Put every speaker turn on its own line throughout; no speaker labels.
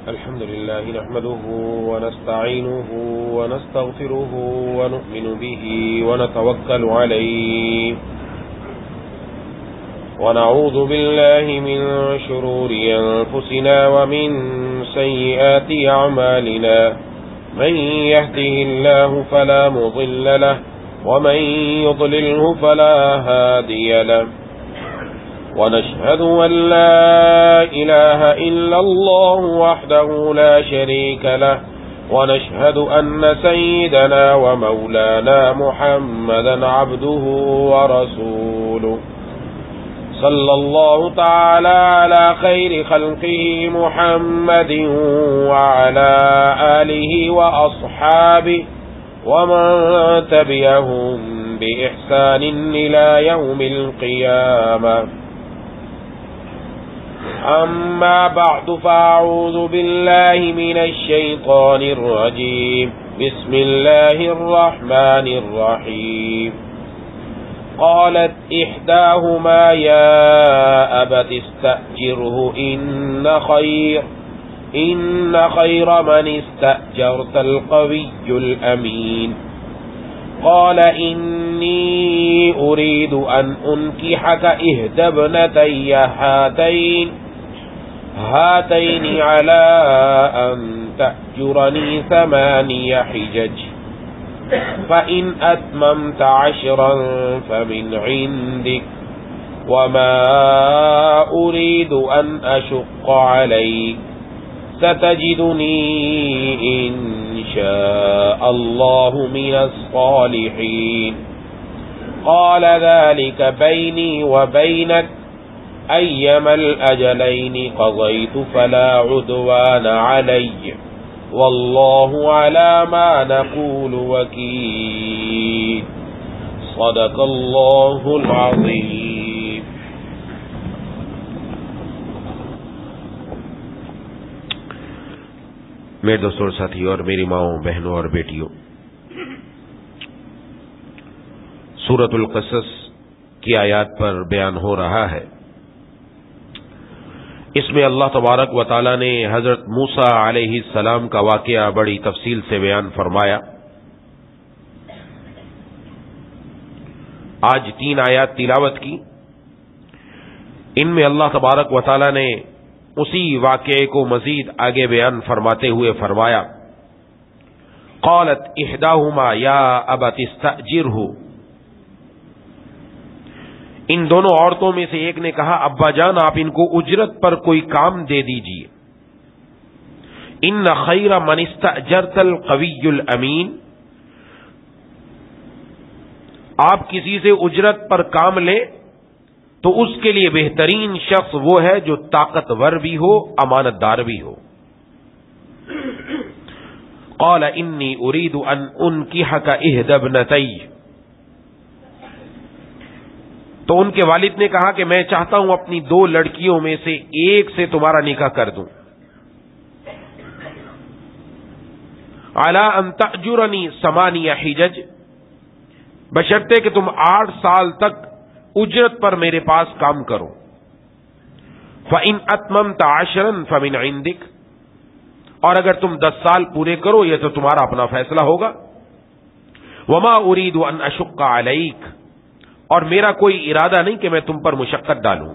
الحمد لله نحمده ونستعينه ونستغفره ونؤمن به ونتوكل عليه ونعوذ بالله من شرور أنفسنا ومن سيئات أعمالنا من يهده الله فلا مضل له ومن يضلله فلا هادي له ونشهد أن لا إله إلا الله وحده لا شريك له ونشهد أن سيدنا ومولانا محمدا عبده ورسوله صلى الله تعالى على خير خلقه محمد وعلى آله وأصحابه ومن تبعهم بإحسان إلى يوم القيامة أما بعد فأعوذ بالله من الشيطان الرجيم بسم الله الرحمن الرحيم قالت إحداهما يا أبت استأجره إن خير من استأجرت القوي الأمين قال إني أريد أن أنكحك إحدى ابنتي هاتين على أن تأجرني 8 حجج فإن أتممت 10 فمن عندك وما أريد أن أشق عليك ستجدني إن شاء الله من الصالحين قال ذلك بيني وبينك أيما الأجلين قضيت فلا عدوان علي والله على ما نقول وكيل صدق الله العظيم.
میرے دوستوں اور ساتھیوں اور میری ماؤں بہنوں اور بیٹیوں، سورۃ القصص کی آیات پر بیان ہو رہا ہے. اس میں اللہ تبارک و تعالی نے حضرت موسیٰ علیہ السلام کا واقعہ بڑی تفصیل سے بیان فرمایا. آج 3 آیات تلاوت کی. ان میں اللہ تبارک و تعالی نے اسی واقعے کو مزید آگے بیان فرماتے ہوئے فرمایا قالت احداہما یا ابت استأجرہ. ان دونوں عورتوں میں سے ایک نے کہا ابا جان آپ ان کو اجرت پر کوئی کام دے دیجئے. ان خیر من استأجرت القوی الامین. آپ کسی سے اجرت پر کام لیں تو اس کے لیے بہترین شخص وہ ہے جو طاقتور بھی ہو، امانت دار بھی ہو. قال انی اريد ان انکحک احدی ابنتی. تو ان کے والد نے کہا کہ میں چاہتا ہوں اپنی 2 لڑکیوں میں سے ایک سے تمہارا نکاح کر دوں. علی ان تأجرنی 8 حجج. بشرطے کہ تم 8 سال تک اجرت پر میرے پاس کام کرو. فإن أتممت 10 فمن عندك. اور اگر تم 10 سال پورے کرو یہ تو تمہارا اپنا فیصلہ ہوگا. وما أريد أن أشق عليك. اور میرا کوئی ارادہ نہیں کہ میں تم پر مشقت ڈالوں.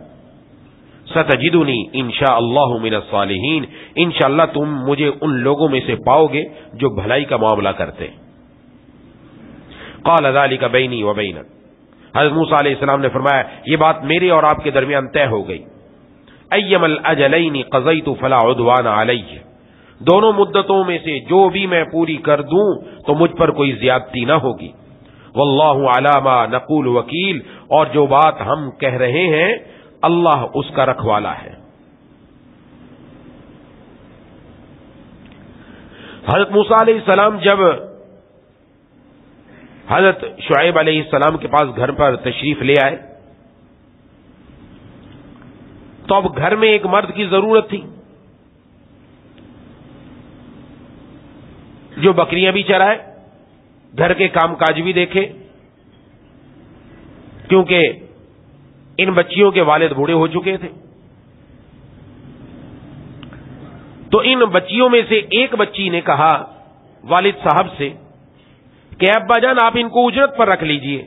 ستجدنی انشاء اللہ من الصالحین. انشاءاللہ تم مجھے ان لوگوں میں سے پاؤ گے جو بھلائی کا معاملہ کرتے. قال ذلك بینی وبینک. حضرت موسیٰ علیہ السلام نے فرمایا یہ بات میرے اور آپ کے درمیان طے ہو گئی. ایم الاجلین قضیت فلا عدوان علی. دونوں مدتوں میں سے جو بھی میں پوری کر دوں تو مجھ پر کوئی زیادتی نہ ہوگی. واللہ علی ما نقول وکیل. اور جو بات ہم کہہ رہے ہیں اللہ اس کا رکھوالا ہے. حضرت موسیٰ علیہ السلام جب حضرت شعیب علیہ السلام کے پاس گھر پر تشریف لے آئے تو اب گھر میں ایک مرد کی ضرورت تھی جو بکریاں بھی چرائے، گھر کے کام کاج بھی دیکھے، کیونکہ ان بچیوں کے والد بوڑھے ہو چکے تھے. تو ان بچیوں میں سے ایک بچی نے کہا والد صاحب سے کہ ابا جان آپ ان کو اجرت پر رکھ لیجئے.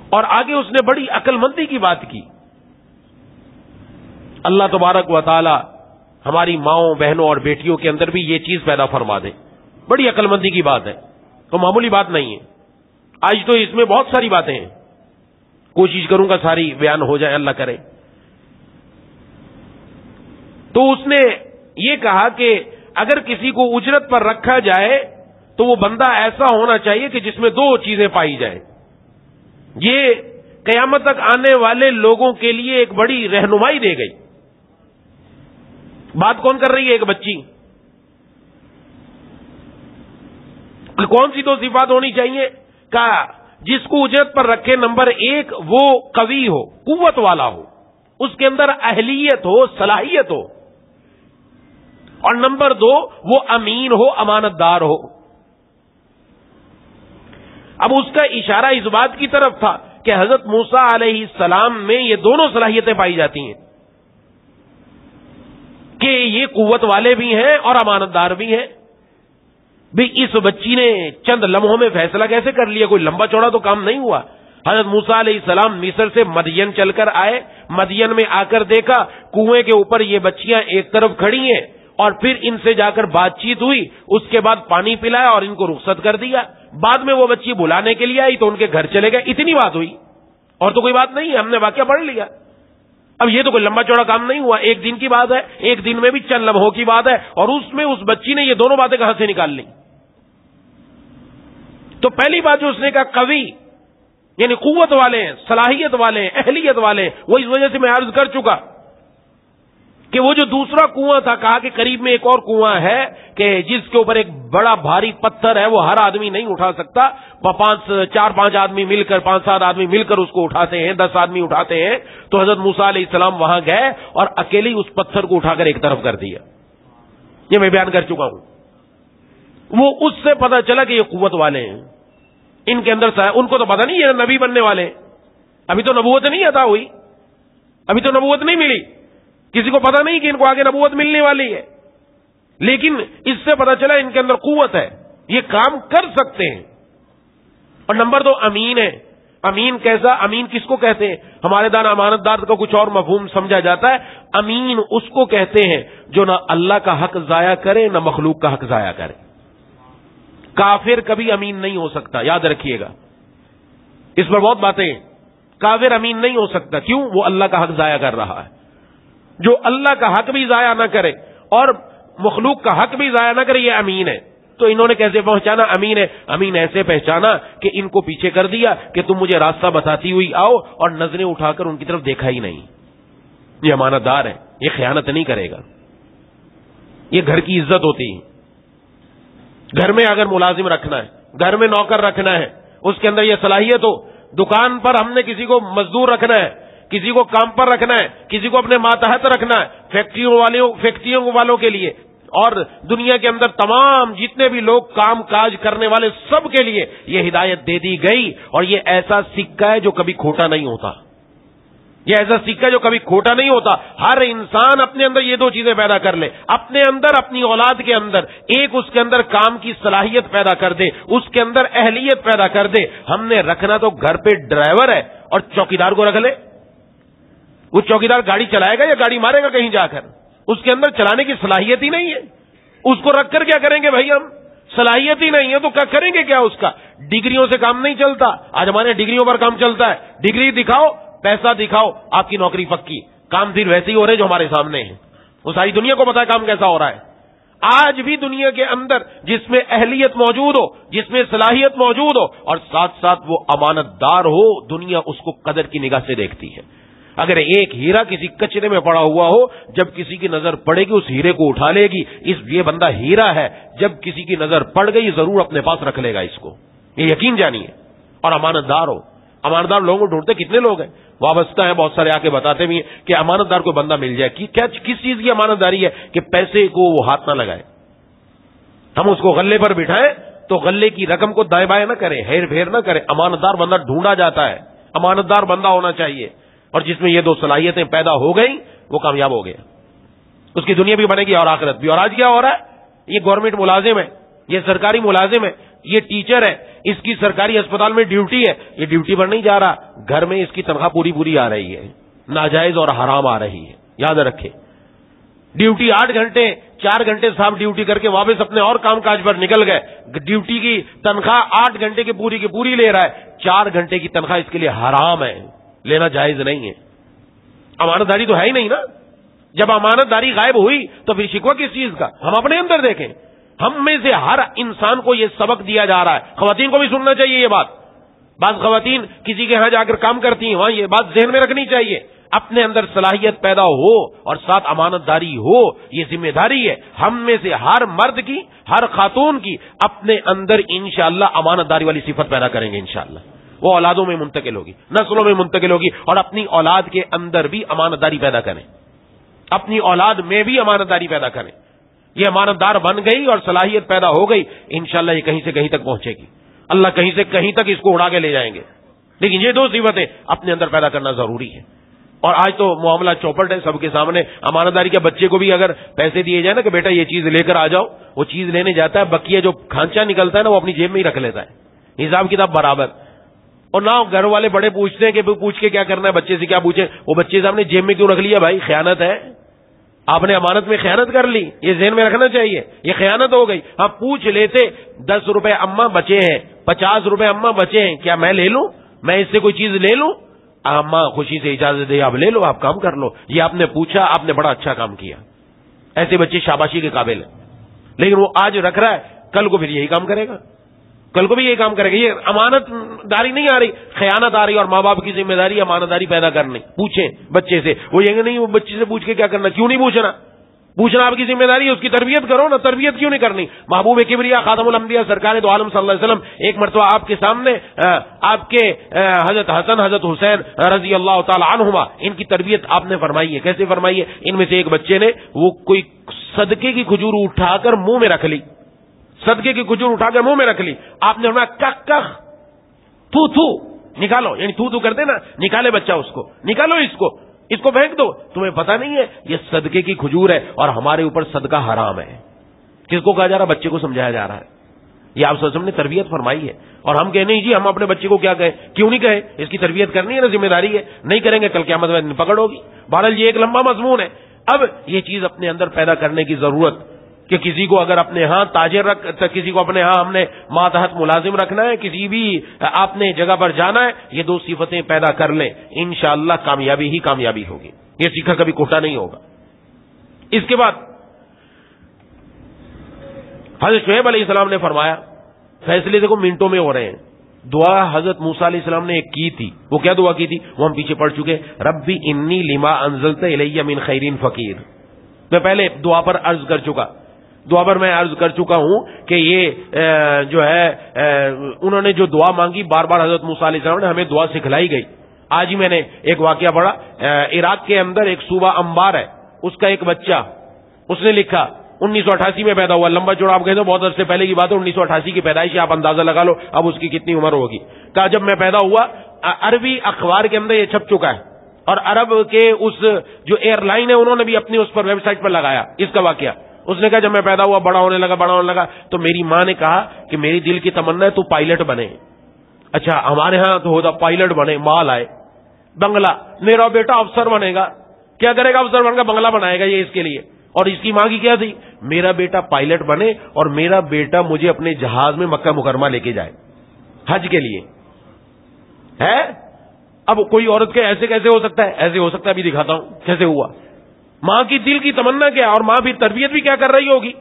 اور آگے اس نے بڑی عقل مندی کی بات کی. اللہ تبارک و تعالی ہماری ماؤں بہنوں اور بیٹیوں کے اندر بھی یہ چیز پیدا فرما دے. بڑی عقل مندی کی بات ہے, تو معمولی بات نہیں ہے. آج تو اس میں بہت ساری باتیں ہیں, کوشش کروں گا ساری بیان ہو جائے, اللہ کرے. تو اس نے یہ کہا کہ اگر کسی کو اجرت پر رکھا جائے تو وہ بندہ ایسا ہونا چاہیے کہ جس میں دو چیزیں پائی جائیں. یہ قیامت تک آنے والے لوگوں کے لیے ایک بڑی رہنمائی دے گئی. بات کون کر رہی ہے؟ ایک بچی. کون سی دو صفات ہونی چاہیے؟ کہا جس کو اجرت پر رکھے نمبر ایک وہ قوی ہو, قوت والا ہو, اس کے اندر اہلیت ہو, صلاحیت ہو. اور نمبر دو وہ امین ہو, امانت دار ہو. اب اس کا اشارہ اس بات کی طرف تھا کہ حضرت موسیٰ علیہ السلام میں یہ دونوں صلاحیتیں پائی جاتی ہیں کہ یہ قوت والے بھی ہیں اور امانت دار بھی ہیں. بھی اس بچی نے چند لمحوں میں فیصلہ کیسے کر لیا؟ کوئی لمبا چوڑا تو کام نہیں ہوا. حضرت موسیٰ علیہ السلام مصر سے مدین چل کر آئے, مدین میں آ کر دیکھا کنویں کے اوپر یہ بچیاں ایک طرف کھڑی ہیں, اور پھر ان سے جا کر بات چیت ہوئی, اس کے بعد پانی پلایا اور ان کو رخصت کر دیا. بعد میں وہ بچی بلانے کے لیے آئی تو ان کے گھر چلے گئے. اتنی بات ہوئی, اور تو کوئی بات نہیں ہے, ہم نے واقعہ پڑھ لیا. اب یہ تو کوئی لمبا چوڑا کام نہیں ہوا, ایک دن کی بات ہے, ایک دن میں بھی چند لمحوں کی بات ہے, اور اس میں اس بچی نے یہ دونوں باتیں کہاں سے نکال لی؟ تو پہلی بات جو اس نے کہا قوی, یعنی قوت والے ہیں, صلاحیت والے ہیں, اہلیت والے ہیں. وہ اس وجہ سے میں عرض کر چکا کہ وہ جو دوسرا کنواں تھا, کہا کہ قریب میں ایک اور کنواں ہے کہ جس کے اوپر ایک بڑا بھاری پتھر ہے, وہ ہر آدمی نہیں اٹھا سکتا. 4-5 آدمی مل کر, 5-7 آدمی مل کر اس کو اٹھاتے ہیں, 10 آدمی اٹھاتے ہیں. تو حضرت موسیٰ علیہ السلام وہاں گئے اور اکیلے اس پتھر کو اٹھا کر ایک طرف کر دیا. یہ میں بیان کر چکا ہوں. وہ اس سے پتا چلا کہ یہ قوت والے ہیں, ان کے اندر ان کو تو پتا نہیں یہ نبی بننے والے ہیں. ابھی تو نبوت نہیں عطا ہوئی, ابھی تو نبوت نہیں ملی, کسی کو پتا نہیں کہ ان کو آگے نبوت ملنے والی ہے. لیکن اس سے پتا چلا ان کے اندر قوت ہے, یہ کام کر سکتے ہیں. اور نمبر 2 امین ہے. امین کیسا؟ امین کس کو کہتے ہیں؟ ہمارے دانا امانت دار کا کچھ اور مفہوم سمجھا جاتا ہے. امین اس کو کہتے ہیں جو نہ اللہ کا حق ضائع کرے نہ مخلوق کا حق ضائع کرے. کافر کبھی امین نہیں ہو سکتا, یاد رکھیے گا, اس پر بہت باتیں ہیں. کافر امین نہیں ہو سکتا. کیوں؟ وہ اللہ کا حق ضائع کر رہا ہے. جو اللہ کا حق بھی ضائع نہ کرے اور مخلوق کا حق بھی ضائع نہ کرے, یہ امین ہے. تو انہوں نے کیسے پہچانا امین ہے؟ امین ایسے پہچانا کہ ان کو پیچھے کر دیا کہ تم مجھے راستہ بتاتی ہوئی آؤ, اور نظریں اٹھا کر ان کی طرف دیکھا ہی نہیں. یہ امانت دار ہے, یہ خیانت نہیں کرے گا. یہ گھر کی عزت ہوتی ہے. گھر میں اگر ملازم رکھنا ہے, گھر میں نوکر رکھنا ہے, اس کے اندر یہ صلاحیت ہو. دکان پر ہم نے کسی کو مزدور رکھنا ہے, کسی کو کام پر رکھنا ہے, کسی کو اپنے ماتحت رکھنا ہے, فیکٹریوں والوں کے لیے, اور دنیا کے اندر تمام جتنے بھی لوگ کام کاج کرنے والے سب کے لیے یہ ہدایت دے دی گئی. اور یہ ایسا سکہ ہے جو کبھی کھوٹا نہیں ہوتا. یہ ایسا سکہ جو کبھی کھوٹا نہیں ہوتا. ہر انسان اپنے اندر یہ 2 چیزیں پیدا کر لے, اپنے اندر, اپنی اولاد کے اندر. ایک اس کے اندر کام کی صلاحیت پیدا کر دے, اس کے اندر اہلیت پیدا کر دے. ہم نے رکھنا تو گھر پہ ڈرائیور ہے اور چوکیدار کو رکھ لے. وہ چوکیدار گاڑی چلائے گا یا گاڑی مارے گا کہیں جا کر؟ اس کے اندر چلانے کی صلاحیت ہی نہیں ہے. اس کو رکھ کر کیا کریں گے بھائی؟ ہم صلاحیت ہی نہیں ہے تو کیا کریں گے؟ کیا اس کا ڈگریوں سے کام نہیں چلتا. آج ہمارے ڈگریوں پر کام چلتا ہے. ڈگری دکھاؤ, پیسہ دکھاؤ, آپ کی نوکری پکی. کام پھر ویسے ہی ہو رہے جو ہمارے سامنے ہیں. وہ ساری دنیا کو پتا ہے کام کیسا ہو رہا ہے. آج بھی دنیا کے اندر جس میں اہلیت موجود ہو, جس میں صلاحیت موجود ہو, اور ساتھ ساتھ وہ امانت دار ہو, دنیا اس کو قدر کی نگاہ سے دیکھتی ہے. اگر ایک ہیرا کسی کچرے میں پڑا ہوا ہو, جب کسی کی نظر پڑے گی اس ہیرے کو اٹھا لے گی. یہ بندہ ہیرا ہے, جب کسی کی نظر پڑ گئی ضرور اپنے پاس رکھ لے گا اس کو, یہ یقین جانیے. اور امانت دار ہو. امانت دار لوگوں کو ڈھونڈتے کتنے لوگ ہیں, وابستہ ہیں, بہت سارے آ کے بتاتے بھی ہیں کہ امانت دار کو بندہ مل جائے. کس چیز کی امانت داری ہے؟ کہ پیسے کو وہ ہاتھ نہ لگائے. ہم اس کو غلے پر بٹھائیں تو غلے کی رقم کو دائیں بائیں نہ کریں, ہیر پھیر نہ کریں. امانت دار بندہ ڈھونڈا جاتا ہے, امانت دار بندہ ہونا چاہیے. اور جس میں یہ دو صلاحیتیں پیدا ہو گئیں وہ کامیاب ہو گیا، اس کی دنیا بھی بنے گی اور آخرت بھی۔ اور آج کیا ہو رہا ہے، یہ گورنمنٹ ملازم ہے، یہ سرکاری ملازم ہے، یہ ٹیچر ہے، اس کی سرکاری اسپتال میں ڈیوٹی ہے، یہ ڈیوٹی پر نہیں جا رہا، گھر میں اس کی تنخواہ پوری آ رہی ہے، ناجائز اور حرام آ رہی ہے۔ یاد رکھے، ڈیوٹی 8 گھنٹے 4 گھنٹے صاحب ڈیوٹی کر کے واپس اپنے اور کام کاج پر نکل گئے، ڈیوٹی کی تنخواہ 8 گھنٹے کی پوری لے رہا ہے، 4 گھنٹے کی تنخواہ اس کے لیے حرام ہے، لینا جائز نہیں ہے۔ امانت داری تو ہے ہی نہیں نا۔ جب امانت داری غائب ہوئی تو پھر شکوہ کس چیز کا؟ ہم اپنے اندر دیکھیں، ہم میں سے ہر انسان کو یہ سبق دیا جا رہا ہے، خواتین کو بھی سننا چاہیے یہ بات۔ بعض خواتین کسی کے ہاں جا کر کام کرتی ہیں، وہاں یہ بات ذہن میں رکھنی چاہیے، اپنے اندر صلاحیت پیدا ہو اور ساتھ امانت داری ہو، یہ ذمہ داری ہے ہم میں سے ہر مرد کی، ہر خاتون کی، اپنے اندر انشاءاللہ امانت داری والی صفت پیدا کریں گے انشاءاللہ، وہ اولادوں میں منتقل ہوگی، نسلوں میں منتقل ہوگی، اور اپنی اولاد کے اندر بھی امانت داری پیدا کریں، اپنی اولاد میں بھی امانت داری پیدا کریں۔ یہ امانت دار بن گئی اور صلاحیت پیدا ہو گئی، انشاءاللہ یہ کہیں سے کہیں تک پہنچے گی، اللہ کہیں سے کہیں تک اس کو اڑا کے لے جائیں گے۔ لیکن یہ دو صفتیں اپنے اندر پیدا کرنا ضروری ہے۔ اور آج تو معاملہ چوپٹ ہے سب کے سامنے، امانت داری کے بچے کو بھی اگر پیسے دیے جائیں نا کہ بیٹا یہ چیز لے کر آ جاؤ، وہ چیز لینے جاتا ہے، بقیہ جو کھانچا نکلتا ہے نا وہ اپنی جیب میں ہی رکھ لیتا ہے، حساب کتاب برابر۔ اور نہ گھر والے بڑے پوچھتے ہیں کہ پوچھ کے کیا کرنا ہے، بچے سے کیا پوچھیں، وہ بچے صاحب نے جیب میں کیوں رکھ لیا؟ بھائی خیانت ہے، آپ نے امانت میں خیانت کر لی، یہ ذہن میں رکھنا چاہیے، یہ خیانت ہو گئی۔ ہاں پوچھ لیتے 10 روپے اماں بچے ہیں، 50 روپے اماں بچے ہیں، کیا میں لے لوں؟ میں اس سے کوئی چیز لے لوں؟ اماں خوشی سے اجازت دے، آپ لے لو، آپ کام کر لو، یہ آپ نے پوچھا، آپ نے بڑا اچھا کام کیا، ایسے بچے شاباشی کے قابل ہیں۔ لیکن وہ آج رکھ رہا ہے، کل کو پھر یہی کام کرے گا، کل کو بھی یہی کام کرے گا۔ یہ امانت داری نہیں آ رہی، خیانت آ رہی، اور ماں باپ کی ذمہ داری امانت داری پیدا کرنی۔ پوچھیں بچے سے، وہ یہ نہیں، وہ بچے سے پوچھ کے کیا کرنا، کیوں نہیں پوچھنا؟ پوچھنا آپ کی ذمہ داری ہے، اس کی تربیت کرو نا، تربیت کیوں نہیں کرنی؟ محبوب کبریا خاتم الانبیاء سرکار دو عالم صلی اللہ علیہ وسلم ایک مرتبہ آپ کے سامنے آپ کے حضرت حسن حضرت حسین رضی اللہ تعالی عنہما، ان کی تربیت آپ نے فرمائی ہے۔ کیسے فرمائی ہے؟ ان میں سے ایک بچے نے وہ کوئی صدقے کی کھجور اٹھا کر منہ میں رکھ لی، صدقے کی کھجور اٹھا کر منہ میں رکھ لی، آپ نے فرمایا کخ کخ، تھو تھو، نکالو، یعنی تھو تھو کرتے نا، نکالے بچہ اس کو، نکالو اس کو پھینک دو، تمہیں پتہ نہیں ہے یہ صدقے کی کھجور ہے اور ہمارے اوپر صدقہ حرام ہے۔ کس کو کہا جا رہا؟ بچے کو سمجھایا جا رہا ہے۔ یہ آپ صلی اللہ علیہ وسلم نے تربیت فرمائی ہے، اور ہم کہیں نہیں جی ہم اپنے بچے کو کیا کہیں، کیوں نہیں کہیں؟ اس کی تربیت کرنی ہے نا، ذمہ داری ہے، نہیں کریں گے کل قیامت میں پکڑ ہوگی۔ بہرحال یہ ایک لمبا مضمون ہے۔ اب یہ چیز اپنے اندر پیدا کرنے کی ضرورت کہ کسی کو اگر اپنے ہاں تاجر کسی کو اپنے ہاں ہم نے ماتحت ملازم رکھنا ہے، کسی بھی آپ نے جگہ پر جانا ہے، یہ دو صفتیں پیدا کر لیں، انشاءاللہ کامیابی ہی کامیابی ہوگی، یہ سیکھا کبھی کھوٹا نہیں ہوگا۔ اس کے بعد حضرت شعیب علیہ السلام نے فرمایا، فیصلے دیکھو منٹوں میں ہو رہے ہیں، دعا حضرت موسیٰ علیہ السلام نے ایک کی تھی، وہ کیا دعا کی تھی وہ ہم پیچھے پڑھ چکے، ربی انی لما انزلت الی من خیر فقیر۔ میں پہلے دعا پر عرض کر چکا ہوں کہ یہ جو ہے انہوں نے جو دعا مانگی بار بار حضرت موسیٰ علیہ السلام نے ہمیں دعا سکھلائی گئی۔ آج ہی میں نے ایک واقعہ پڑھا، عراق کے اندر ایک صوبہ انبار ہے، اس کا ایک بچہ، اس نے لکھا 1988 میں پیدا ہوا، لمبا چوڑا آپ کہتے ہیں بہت عرصے پہلے کی بات ہے، 1988 کی پیدائش ہے، آپ اندازہ لگا لو اب اس کی کتنی عمر ہوگی۔ کہا جب میں پیدا ہوا عربی اخبار کے اندر یہ چھپ چکا ہے، اور عرب کے اس جو ایئر لائن ہے انہوں نے بھی اپنی اس پر ویب سائٹ پر لگایا اس کا واقعہ۔ اس نے کہا جب میں پیدا ہوا بڑا ہونے لگا تو میری ماں نے کہا کہ میری دل کی تمنا ہے تو پائلٹ بنے۔ اچھا ہمارے ہاں تو ہوتا پائلٹ بنے، مال آئے، بنگلہ، میرا بیٹا افسر بنے گا، کیا کرے گا افسر بن کر بنگلہ بنائے گا یہ اس کے لیے۔ اور اس کی ماں کی کیا تھی؟ میرا بیٹا پائلٹ بنے اور میرا بیٹا مجھے اپنے جہاز میں مکہ مکرمہ لے کے جائے حج کے لیے ہے۔ اب کوئی عورت کے ایسے کیسے ہو سکتا ہے؟ ایسے ہو سکتا ہے، ابھی دکھاتا ہوں کیسے ہوا۔ ماں کی دل کی تمنا کیا، اور ماں بھی تربیت بھی کیا کر رہی ہوگی،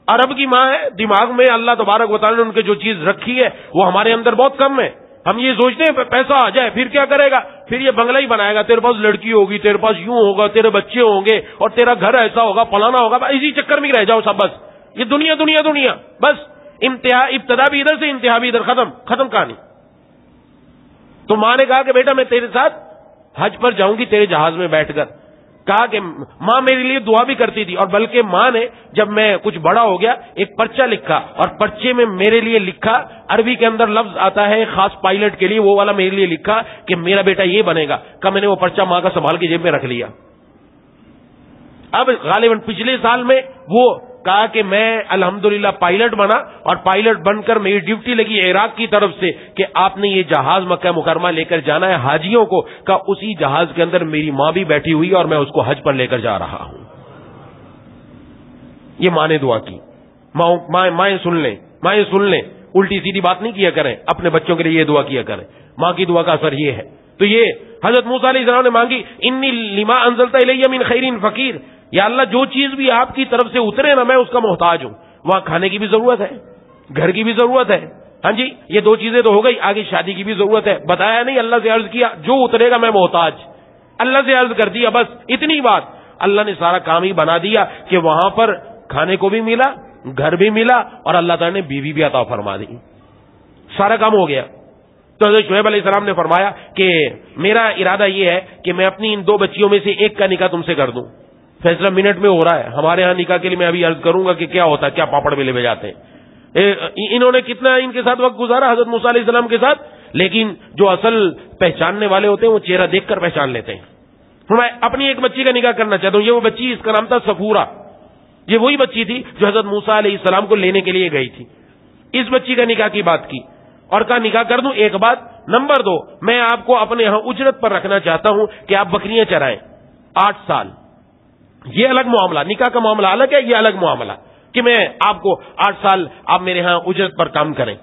عرب کی ماں ہے، دماغ میں اللہ تبارک و تعالیٰ نے ان کے جو چیز رکھی ہے وہ ہمارے اندر بہت کم ہے۔ ہم یہ سوچتے ہیں پیسہ آ جائے پھر کیا کرے گا، پھر یہ بنگلہ ہی بنائے گا، تیرے پاس لڑکی ہوگی، تیرے پاس یوں ہوگا، تیرے بچے ہوں گے، اور تیرا گھر ایسا ہوگا، فلانا ہوگا، اسی چکر میں رہ جاؤ سب، بس یہ دنیا دنیا دنیا، بس ابتدا بھی ادھر سے انتہا بھی ادھر، ختم کہانی۔ تو ماں نے کہا کہ بیٹا میں تیرے ساتھ حج پر جاؤں گی تیرے جہاز میں بیٹھ کر، کہا کہ ماں میرے لیے دعا بھی کرتی تھی، اور بلکہ ماں نے جب میں کچھ بڑا ہو گیا ایک پرچہ لکھا، اور پرچے میں میرے لیے لکھا، عربی کے اندر لفظ آتا ہے خاص پائلٹ کے لیے، وہ والا میرے لیے لکھا کہ میرا بیٹا یہ بنے گا. کہ میں نے وہ پرچہ ماں کا سنبھال کے جیب میں رکھ لیا. اب غالباً پچھلے سال میں وہ کہا کہ میں الحمدللہ پائلٹ بنا، اور پائلٹ بن کر میری ڈیوٹی لگی عراق کی طرف سے کہ آپ نے یہ جہاز مکہ مکرمہ لے کر جانا ہے حاجیوں کو. کا اسی جہاز کے اندر میری ماں بھی بیٹھی ہوئی اور میں اس کو حج پر لے کر جا رہا ہوں. یہ ماں نے دعا کی. مائیں سن لیں، الٹی سیدھی بات نہیں کیا کریں، اپنے بچوں کے لیے یہ دعا کیا کریں. ماں کی دعا کا اثر یہ ہے. تو یہ حضرت موسیٰ علیہ السلام نے مانگی، انی لما انزلت الی من خیر فقیر، یا اللہ جو چیز بھی آپ کی طرف سے اترے نا میں اس کا محتاج ہوں. وہاں کھانے کی بھی ضرورت ہے، گھر کی بھی ضرورت ہے. ہاں جی، یہ دو چیزیں تو ہو گئی، آگے شادی کی بھی ضرورت ہے. بتایا نہیں، اللہ سے عرض کیا جو اترے گا میں محتاج. اللہ سے عرض کر دیا، بس اتنی بات. اللہ نے سارا کام ہی بنا دیا کہ وہاں پر کھانے کو بھی ملا، گھر بھی ملا، اور اللہ تعالیٰ نے بیوی بھی عطا فرما دی. سارا کام ہو گیا. تو حضرت شعیب علیہ السلام نے فرمایا کہ میرا ارادہ یہ ہے کہ میں اپنی ان دو بچیوں میں سے ایک کا نکاح تم سے کر دوں. فیصلہ منٹ میں ہو رہا ہے. ہمارے ہاں نکاح کے لیے میں ابھی عرض کروں گا کہ کیا ہوتا ہے، کیا پاپڑ میلے میں جاتے ہیں. انہوں نے کتنا ان کے ساتھ وقت گزارا حضرت موسیٰ علیہ السلام کے ساتھ، لیکن جو اصل پہچاننے والے ہوتے ہیں وہ چہرہ دیکھ کر پہچان لیتے ہیں. میں اپنی ایک بچی کا نکاح کرنا چاہتا ہوں. یہ وہ بچی، اس کا نام تھا صفورہ. یہ وہی بچی تھی جو حضرت موسیٰ علیہ السلام کو لینے کے لیے گئی تھی. اس بچی کا نکاح کی بات کی اور کہا نکاح کر دوں. ایک بات. نمبر 2، میں آپ کو اپنے ہاں اجرت پر رکھنا چاہتا ہوں کہ آپ بکریاں چرائیں 8 سال. یہ الگ معاملہ، نکاح کا معاملہ الگ ہے، یہ الگ معاملہ کہ میں آپ کو 8 سال آپ میرے ہاں اجرت پر کام کریں.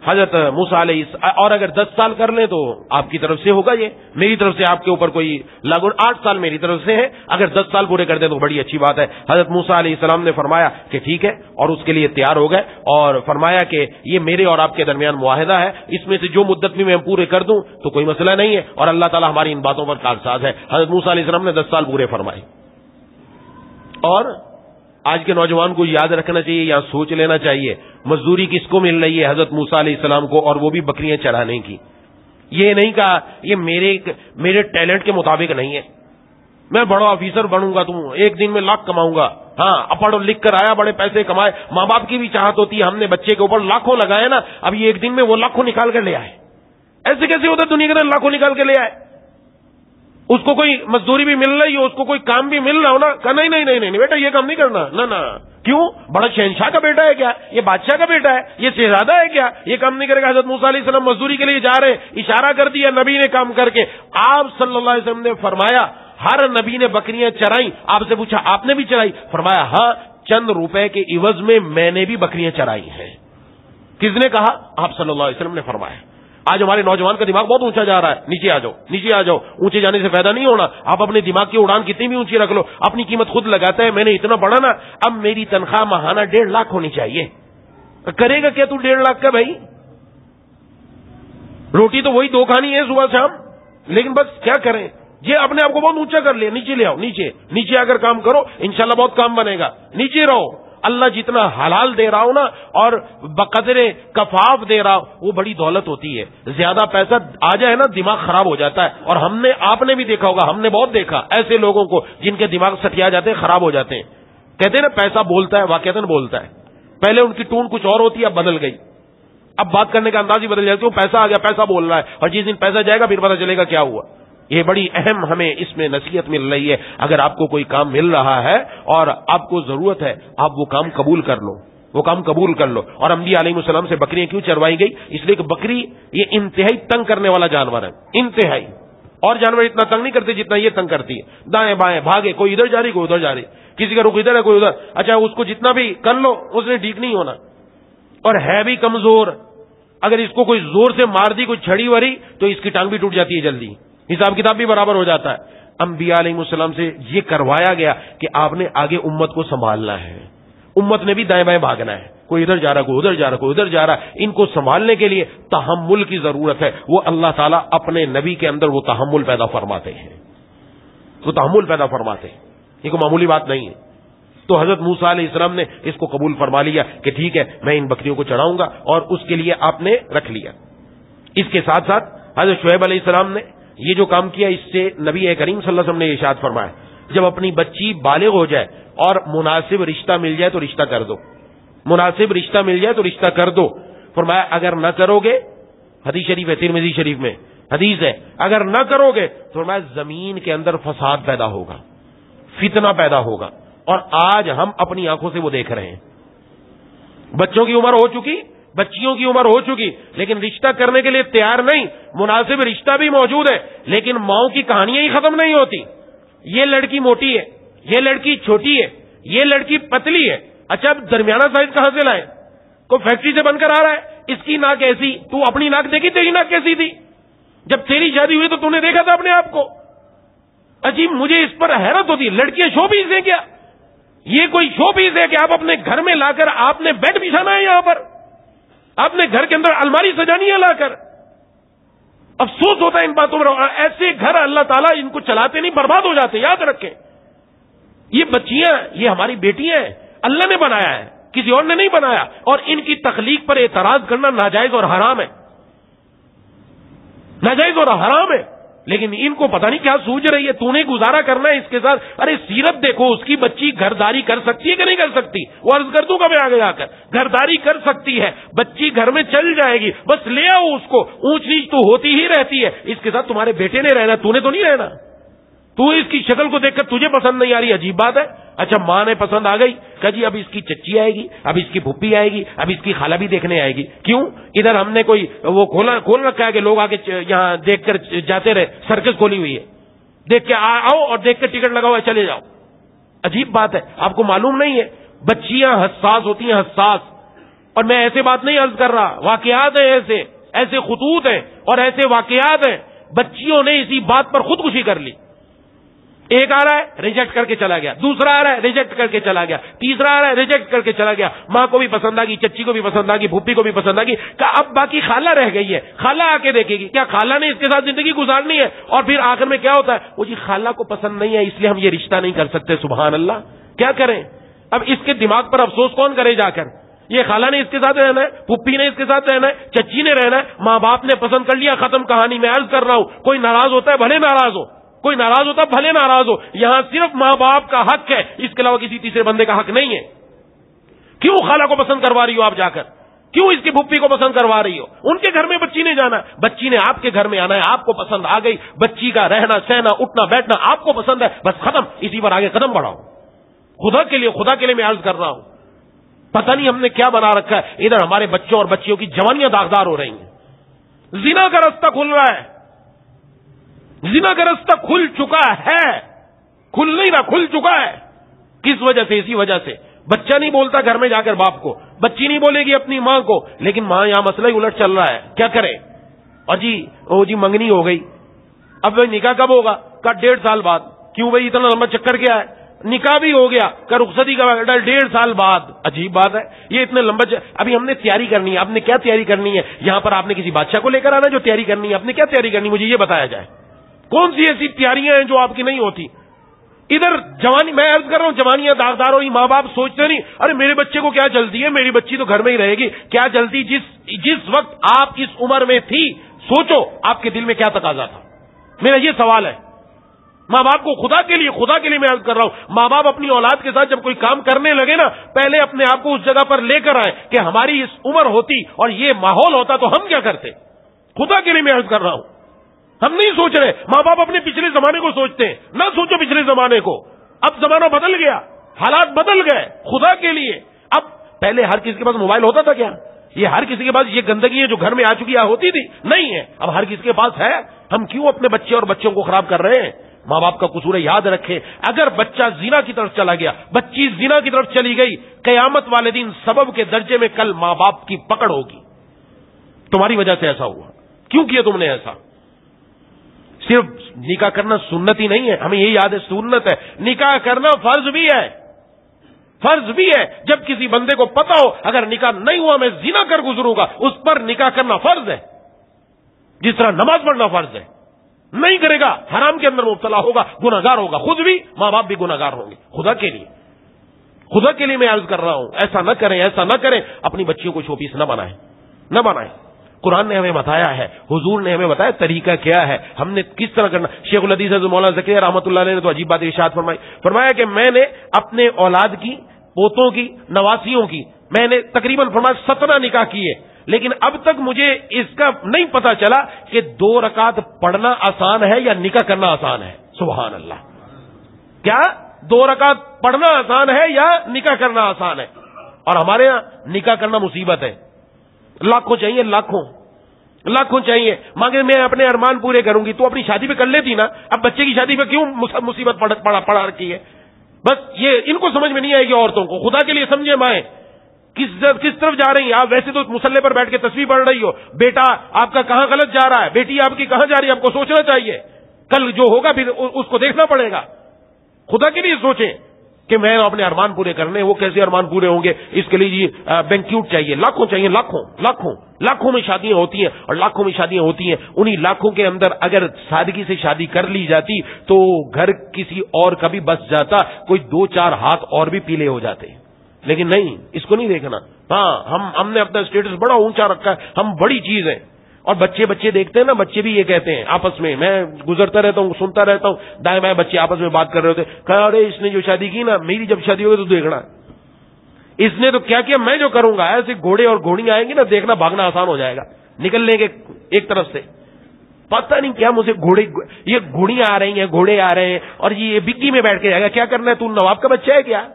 حضرت موسیٰ علیہ، اور اگر 10 سال کر لیں تو آپ کی طرف سے ہوگا، یہ میری طرف سے آپ کے اوپر کوئی لاگو. 8 سال میری طرف سے ہے، اگر 10 سال پورے کر دیں تو بڑی اچھی بات ہے. حضرت موسیٰ علیہ السلام نے فرمایا کہ ٹھیک ہے، اور اس کے لیے تیار ہو گئے، اور فرمایا کہ یہ میرے اور آپ کے درمیان معاہدہ ہے، اس میں سے جو مدت بھی میں پورے کر دوں تو کوئی مسئلہ نہیں ہے، اور اللہ تعالیٰ ہماری ان باتوں پر کارساز ہے. حضرت موسیٰ علیہ السلام نے 10 سال پورے فرمائے. اور آج کے نوجوان کو یاد رکھنا چاہیے، یہاں سوچ لینا چاہیے، مزدوری کس کو مل رہی ہے؟ حضرت موسیٰ علیہ السلام کو، اور وہ بھی بکریاں چرانے کی. یہ نہیں کہا یہ میرے ٹیلنٹ کے مطابق نہیں ہے، میں بڑا آفیسر بنوں گا، تم ایک دن میں لاکھ کماؤں گا. ہاں، پڑھ لکھ کر آیا، بڑے پیسے کمائے. ماں باپ کی بھی چاہت ہوتی ہے، ہم نے بچے کے اوپر لاکھوں لگائے نا، اب یہ ایک دن میں وہ لاکھوں نکال کر لے آئے. ایسے کیسے ہوتا ہے دنیا کے اندر لاکھوں نکال کے لے آئے؟ اس کو کوئی مزدوری بھی مل رہی ہو، اس کو کوئی کام بھی مل رہا ہو نا، کہ نہیں بیٹا یہ کام نہیں کرنا. نہ کیوں؟ بڑا شہنشاہ کا بیٹا ہے کیا؟ یہ بادشاہ کا بیٹا ہے؟ یہ شہزادہ ہے کیا؟ یہ کام نہیں کرے گا. حضرت موسیٰ علیہ السلام مزدوری کے لیے جا رہے، اشارہ کر دیا نبی نے کام کر کے. آپ صلی اللہ علیہ وسلم نے فرمایا، ہر نبی نے بکریاں چرائیں. آپ سے پوچھا آپ نے بھی چرائی؟ فرمایا ہاں، چند روپے کے عوض میں نے بھی بکریاں چرائی ہیں. کس نے کہا؟ آپ صلی اللہ علیہ وسلم نے فرمایا. آج ہمارے نوجوان کا دماغ بہت اونچا جا رہا ہے. نیچے آ جاؤ. اونچے جانے سے فائدہ نہیں ہونا. آپ اپنے دماغ کی اڑان کتنی بھی اونچی رکھ لو، اپنی قیمت خود لگاتا ہے. میں نے اتنا پڑھا نا، اب میری تنخواہ ماہانہ 1.5 لاکھ ہونی چاہیے. کرے گا کیا تو 1.5 لاکھ کا؟ بھائی روٹی تو وہی 2 کھانی ہے صبح شام، لیکن بس کیا کریں، یہ اپنے آپ کو بہت اونچا کر لیا. نیچے لے آؤ، نیچے آ کر کام کرو، انشاءاللہ بہت کام بنے گا. نیچے رہو. اللہ جتنا حلال دے رہا ہو نا، اور بقدر کفاف دے رہا ہو، وہ بڑی دولت ہوتی ہے. زیادہ پیسہ آ جائے نا دماغ خراب ہو جاتا ہے. اور آپ نے بھی دیکھا ہوگا، ہم نے بہت دیکھا ایسے لوگوں کو جن کے دماغ سٹیا جاتے ہیں، خراب ہو جاتے ہیں. کہتے ہیں نا پیسہ بولتا ہے، واقعتاً بولتا ہے. پہلے ان کی ٹون کچھ اور ہوتی ہے، اب بدل گئی، اب بات کرنے کا انداز ہی بدل جاتی ہے. پیسہ آ گیا، پیسہ بول رہا ہے، اور جس دن پیسہ جائے گا پھر پتہ چلے گا کیا ہوا. یہ بڑی اہم ہمیں اس میں نصیحت مل رہی ہے. اگر آپ کو کوئی کام مل رہا ہے اور آپ کو ضرورت ہے، آپ وہ کام قبول کر لو. اور انبیاء علیہ السلام سے بکریاں کیوں چروائی گئی؟ اس لیے کہ بکری یہ انتہائی تنگ کرنے والا جانور ہے، انتہائی. اور جانور اتنا تنگ نہیں کرتے جتنا یہ تنگ کرتی ہے. دائیں بائیں بھاگے، کوئی ادھر جا رہی کوئی ادھر جا رہی، کسی کا رخ ادھر ہے کوئی ادھر. اچھا اس کو جتنا بھی کر لو اس نے ٹھیک نہیں ہونا، اور ہے بھی کمزور. اگر اس کو کوئی زور سے مار دی، کوئی چھڑی وری، تو اس کی ٹانگ بھی ٹوٹ جاتی ہے جلدی، حساب کتاب بھی برابر ہو جاتا ہے. انبیاء علیہ السلام سے یہ کروایا گیا کہ آپ نے آگے امت کو سنبھالنا ہے. امت نے بھی دائیں بائیں بھاگنا ہے، کوئی ادھر جا رہا کوئی ادھر جا رہا کوئی ادھر جا رہا. ان کو سنبھالنے کے لیے تحمل کی ضرورت ہے. وہ اللہ تعالیٰ اپنے نبی کے اندر وہ تحمل پیدا فرماتے ہیں، یہ کوئی معمولی بات نہیں ہے. تو حضرت موسیٰ علیہ السلام نے اس کو قبول فرما لیا کہ ٹھیک ہے میں ان بکریوں کو چڑھاؤں گا، اور اس کے لیے آپ نے رکھ لیا. اس کے ساتھ ساتھ حضرت شعیب علیہ السلام نے یہ جو کام کیا، اس سے نبی کریم صلی اللہ علیہ وسلم نے ارشاد فرمایا جب اپنی بچی بالغ ہو جائے اور مناسب رشتہ مل جائے تو رشتہ کر دو، مناسب رشتہ مل جائے تو رشتہ کر دو۔ فرمایا اگر نہ کرو گے، حدیث شریف ہے، ترمذی شریف میں حدیث ہے، اگر نہ کرو گے تو فرمایا زمین کے اندر فساد پیدا ہوگا، فتنہ پیدا ہوگا، اور آج ہم اپنی آنکھوں سے وہ دیکھ رہے ہیں۔ بچوں کی عمر ہو چکی، بچیوں کی عمر ہو چکی، لیکن رشتہ کرنے کے لیے تیار نہیں، مناسب رشتہ بھی موجود ہے، لیکن ماؤں کی کہانیاں ہی ختم نہیں ہوتی۔ یہ لڑکی موٹی ہے، یہ لڑکی چھوٹی ہے، یہ لڑکی پتلی ہے، اچھا اب درمیانہ سائز کہاں سے لائے؟ کوئی فیکٹری سے بن کر آ رہا ہے؟ اس کی ناک ایسی، تو اپنی ناک دیکھی تیری ناک کیسی تھی؟ جب تیری شادی ہوئی تو تم نے دیکھا تھا اپنے آپ کو؟ عجیب، مجھے اس پر حیرت ہوتی ہے، لڑکیاں شو پیس ہیں کیا؟ یہ کوئی شو پیس ہے کہ آپ اپنے گھر میں لا کر آپ نے بیڈ بچھانا ہے؟ یہاں پر آپ نے گھر کے اندر الماری سجانی ہے لا کر؟ افسوس ہوتا ہے ان باتوں پر۔ ایسے گھر اللہ تعالیٰ ان کو چلاتے نہیں، برباد ہو جاتے، یاد رکھیں۔ یہ بچیاں، یہ ہماری بیٹیاں ہیں، اللہ نے بنایا ہے، کسی اور نے نہیں بنایا، اور ان کی تخلیق پر اعتراض کرنا ناجائز اور حرام ہے، ناجائز اور حرام ہے۔ لیکن ان کو پتہ نہیں کیا سوچ رہی ہے، تو نے گزارا کرنا ہے اس کے ساتھ۔ ارے سیرت دیکھو، اس کی بچی گھرداری کر سکتی ہے کہ نہیں کر سکتی؟ وہ عرض کر دوں گا میں آگے جا کر، گھرداری کر سکتی ہے، بچی گھر میں چل جائے گی، بس لے آؤ اس کو، اونچ نیچ تو ہوتی ہی رہتی ہے، اس کے ساتھ تمہارے بیٹے نے رہنا، تو نے تو نہیں رہنا۔ تو اس کی شکل کو دیکھ کر تجھے پسند نہیں آ رہی، عجیب بات ہے۔ اچھا ماں نے پسند آ گئی، کہ جی اب اس کی چچی آئے گی، اب اس کی پھپھی آئے گی، اب اس کی خالہ بھی دیکھنے آئے گی۔ کیوں؟ ادھر ہم نے کوئی وہ کھول رکھا ہے کہ لوگ آگے یہاں دیکھ کر جاتے رہے، سرکس کھولی ہوئی ہے، دیکھ کے آؤ اور دیکھ کر ٹکٹ لگاؤ اور چلے جاؤ۔ عجیب بات ہے، آپ کو معلوم نہیں ہے بچیاں حساس ہوتی ہیں، حساس۔ اور میں ایسے بات نہیں عرض کر رہا، واقعات ہیں، ایسے خطوط ہیں اور ایسے واقعات ہیں، بچیوں نے اسی بات پر خودکشی کر لی۔ ایک آ رہا ہے ریجیکٹ کر کے چلا گیا، دوسرا آ رہا ہے ریجیکٹ کر کے چلا گیا، تیسرا آ رہا ہے ریجیکٹ کر کے چلا گیا، ماں کو بھی پسند آ گئی، چچی کو بھی پسند آ گئی، پھوپھی کو بھی پسند آ گئی، کہ اب باقی خالہ رہ گئی ہے، خالہ آ کے دیکھے گی، کیا خالہ نے اس کے ساتھ زندگی گزارنی ہے؟ اور پھر آخر میں کیا ہوتا ہے، وہ جی خالہ کو پسند نہیں ہے اس لیے ہم یہ رشتہ نہیں کر سکتے۔ سبحان اللہ، کیا کریں؟ اب اس کے دماغ پر افسوس کون کرے جا کر؟ یہ خالہ نے اس کے ساتھ رہنا ہے، پھوپھی نے اس کے ساتھ رہنا ہے، چچی نے رہنا ہے، ماں باپ نے پسند کر لیا، ختم کہانی۔ میں عرض کر رہا ہوں، کوئی ناراض ہوتا ہے بھلے ناراض ہو، کوئی ناراض ہوتا بھلے ناراض ہو، یہاں صرف ماں باپ کا حق ہے، اس کے علاوہ کسی تیسرے بندے کا حق نہیں ہے۔ کیوں خالہ کو پسند کروا رہی ہو آپ جا کر؟ کیوں اس کی پھوپھی کو پسند کروا رہی ہو؟ ان کے گھر میں بچی نے جانا، بچی نے آپ کے گھر میں آنا ہے، آپ کو پسند آ گئی، بچی کا رہنا سہنا اٹھنا بیٹھنا آپ کو پسند ہے، بس ختم، اسی پر آگے قدم بڑھاؤ۔ خدا کے لیے میں عرض کر رہا ہوں، پتہ نہیں ہم نے کیا بنا رکھا ہے، ادھر ہمارے بچوں اور بچیوں کی جوانیاں داغدار ہو رہی ہیں، زنا کا رستہ کھل رہا ہے، زنا کا رستہ کھل چکا ہے، کھل نہیں رہا، کھل چکا ہے۔ کس وجہ سے؟ اسی وجہ سے بچہ نہیں بولتا گھر میں جا کر باپ کو، بچی نہیں بولے گی اپنی ماں کو، لیکن ماں یہاں مسئلہ ہی الٹ چل رہا ہے، کیا کرے؟ اور جی منگنی ہو گئی، اب نکاح کب ہوگا؟ کا 1.5 سال بعد۔ کیوں بھائی اتنا لمبا چکر کیا ہے؟ نکاح بھی ہو گیا، کا رخصتی کا 1.5 سال بعد۔ عجیب بات ہے، یہ اتنے لمبا ابھی ہم نے تیاری کرنی ہے۔ آپ نے کیا تیاری کرنی ہے؟ یہاں پر آپ نے کسی بادشاہ کو لے کر آنا جو تیاری کرنی ہے؟ آپ نے کیا تیاری کرنی ہے؟ مجھے یہ بتایا جائے، کون سی ایسی تیاریاں ہیں جو آپ کی نہیں ہوتی؟ ادھر جوانی، میں عرض کر رہا ہوں، جوانیاں داغدار ہوئی، ماں باپ سوچتے نہیں ارے میرے بچے کو کیا جلدی ہے، میری بچی تو گھر میں ہی رہے گی، کیا جلدی؟ جس وقت آپ اس عمر میں تھی، سوچو آپ کے دل میں کیا تقاضا تھا؟ میرا یہ سوال ہے ماں باپ کو، خدا کے لیے میں عرض کر رہا ہوں، ماں باپ اپنی اولاد کے ساتھ جب کوئی کام کرنے لگے نا، پہلے اپنے آپ کو اس جگہ پر لے کر آئے کہ ہماری اس عمر ہوتی اور یہ ماحول ہوتا تو ہم کیا کرتے۔ خدا کے لیے میں عرض کر رہا ہوں، ہم نہیں سوچ رہے۔ ماں باپ اپنے پچھلے زمانے کو سوچتے ہیں، نہ سوچو پچھلے زمانے کو، اب زمانہ بدل گیا، حالات بدل گئے۔ خدا کے لیے، اب پہلے ہر کسی کے پاس موبائل ہوتا تھا کیا؟ یہ ہر کسی کے پاس یہ گندگی ہے جو گھر میں آ چکی ہوتی تھی؟ نہیں ہے، اب ہر کسی کے پاس ہے۔ ہم کیوں اپنے بچے اور بچوں کو خراب کر رہے ہیں؟ ماں باپ کا قصور ہے، یاد رکھے، اگر بچہ زنا کی طرف چلا گیا، بچی زنا کی طرف چلی گئی، قیامت والے دن سبب کے درجے میں کل ماں باپ کی پکڑ ہوگی۔ تمہاری وجہ سے ایسا ہوا، کیوں کیا تم نے ایسا؟ صرف نکاح کرنا سنت ہی نہیں ہے، ہمیں یہ یاد ہے سنت ہے، نکاح کرنا فرض بھی ہے، فرض بھی ہے۔ جب کسی بندے کو پتا ہو اگر نکاح نہیں ہوا میں زنا کر گزروں گا، اس پر نکاح کرنا فرض ہے، جس طرح نماز پڑھنا فرض ہے۔ نہیں کرے گا حرام کے اندر مبتلا ہوگا، گناہگار ہوگا، خود بھی ماں باپ بھی گناہگار ہوں گے۔ خدا کے لیے میں عرض کر رہا ہوں، ایسا نہ کریں، ایسا نہ کریں، اپنی بچیوں کو شوپیس نہ بنائیں، قرآن نے ہمیں بتایا ہے, حضور نے ہمیں بتایا طریقہ کیا ہے, ہم نے کس طرح کرنا. شیخ الحدیث حضرت مولانا زکریا رحمۃ اللہ علیہ نے تو عجیب بات ارشاد فرمایا کہ میں نے اپنے اولاد کی, پوتوں کی, نواسیوں کی میں نے تقریباً فرمایا 17 نکاح کیے, لیکن اب تک مجھے اس کا نہیں پتا چلا کہ 2 رکعت پڑھنا آسان ہے یا نکاح کرنا آسان ہے. سبحان اللہ. کیا 2 رکعت پڑھنا آسان ہے یا نکاح کرنا آسان ہے؟ اور ہمارے یہاں نکاح کرنا مصیبت ہے. لاکھوں چاہیے, لاکھوں چاہیے. مگر میں اپنے ارمان پورے کروں گی, تو اپنی شادی پہ کر لیتی نا, اب بچے کی شادی پہ کیوں مصیبت پڑا رکھی ہے؟ بس یہ ان کو سمجھ میں نہیں آئے گی. عورتوں کو خدا کے لیے سمجھے مائیں کس طرف جا رہی ہیں آپ. ویسے تو مصلے پر بیٹھ کے تسبیح پڑھ رہی ہو, بیٹا آپ کا کہاں غلط جا رہا ہے, بیٹی آپ کی کہاں جا رہی ہے, آپ کو سوچنا چاہیے. کل جو ہوگا پھر اس کو دیکھنا پڑے گا. خدا کے لیے سوچیں کہ میں اپنے ارمان پورے کرنے, وہ کیسے ارمان پورے ہوں گے؟ اس کے لیے بینکیوٹ چاہیے, لاکھوں چاہیے, لاکھوں میں شادیاں ہوتی ہیں, اور لاکھوں میں شادیاں ہوتی ہیں. انہی لاکھوں کے اندر اگر سادگی سے شادی کر لی جاتی تو گھر کسی اور کا بھی بس جاتا, کوئی 2-4 ہاتھ اور بھی پیلے ہو جاتے. لیکن نہیں, اس کو نہیں دیکھنا. ہاں, ہم نے اپنا اسٹیٹس بڑا اونچا رکھا ہے, ہم بڑی چیز ہیں. اور بچے دیکھتے ہیں نا, بچے بھی یہ کہتے ہیں آپس میں گزرتا رہتا ہوں, سنتا رہتا ہوں, دائیں بائیں بچے آپس میں بات کر رہے ہوتے, کہا ارے اس نے جو شادی کی نا, میری جب شادی ہوگی تو دیکھنا, اس نے تو کیا کیا, میں جو کروں گا. ایسے گھوڑے اور گھوڑیاں آئیں گی نا, دیکھنا بھاگنا آسان ہو جائے گا. نکل لیں گے ایک طرف سے, پتہ نہیں کیا مجھے یہ گھوڑیاں آ رہی ہیں, گھوڑے آ رہے ہیں, اور یہ بگی میں بیٹھ کے جائے گا. کیا کرنا ہے, تو نواب کا بچہ ہے کیا؟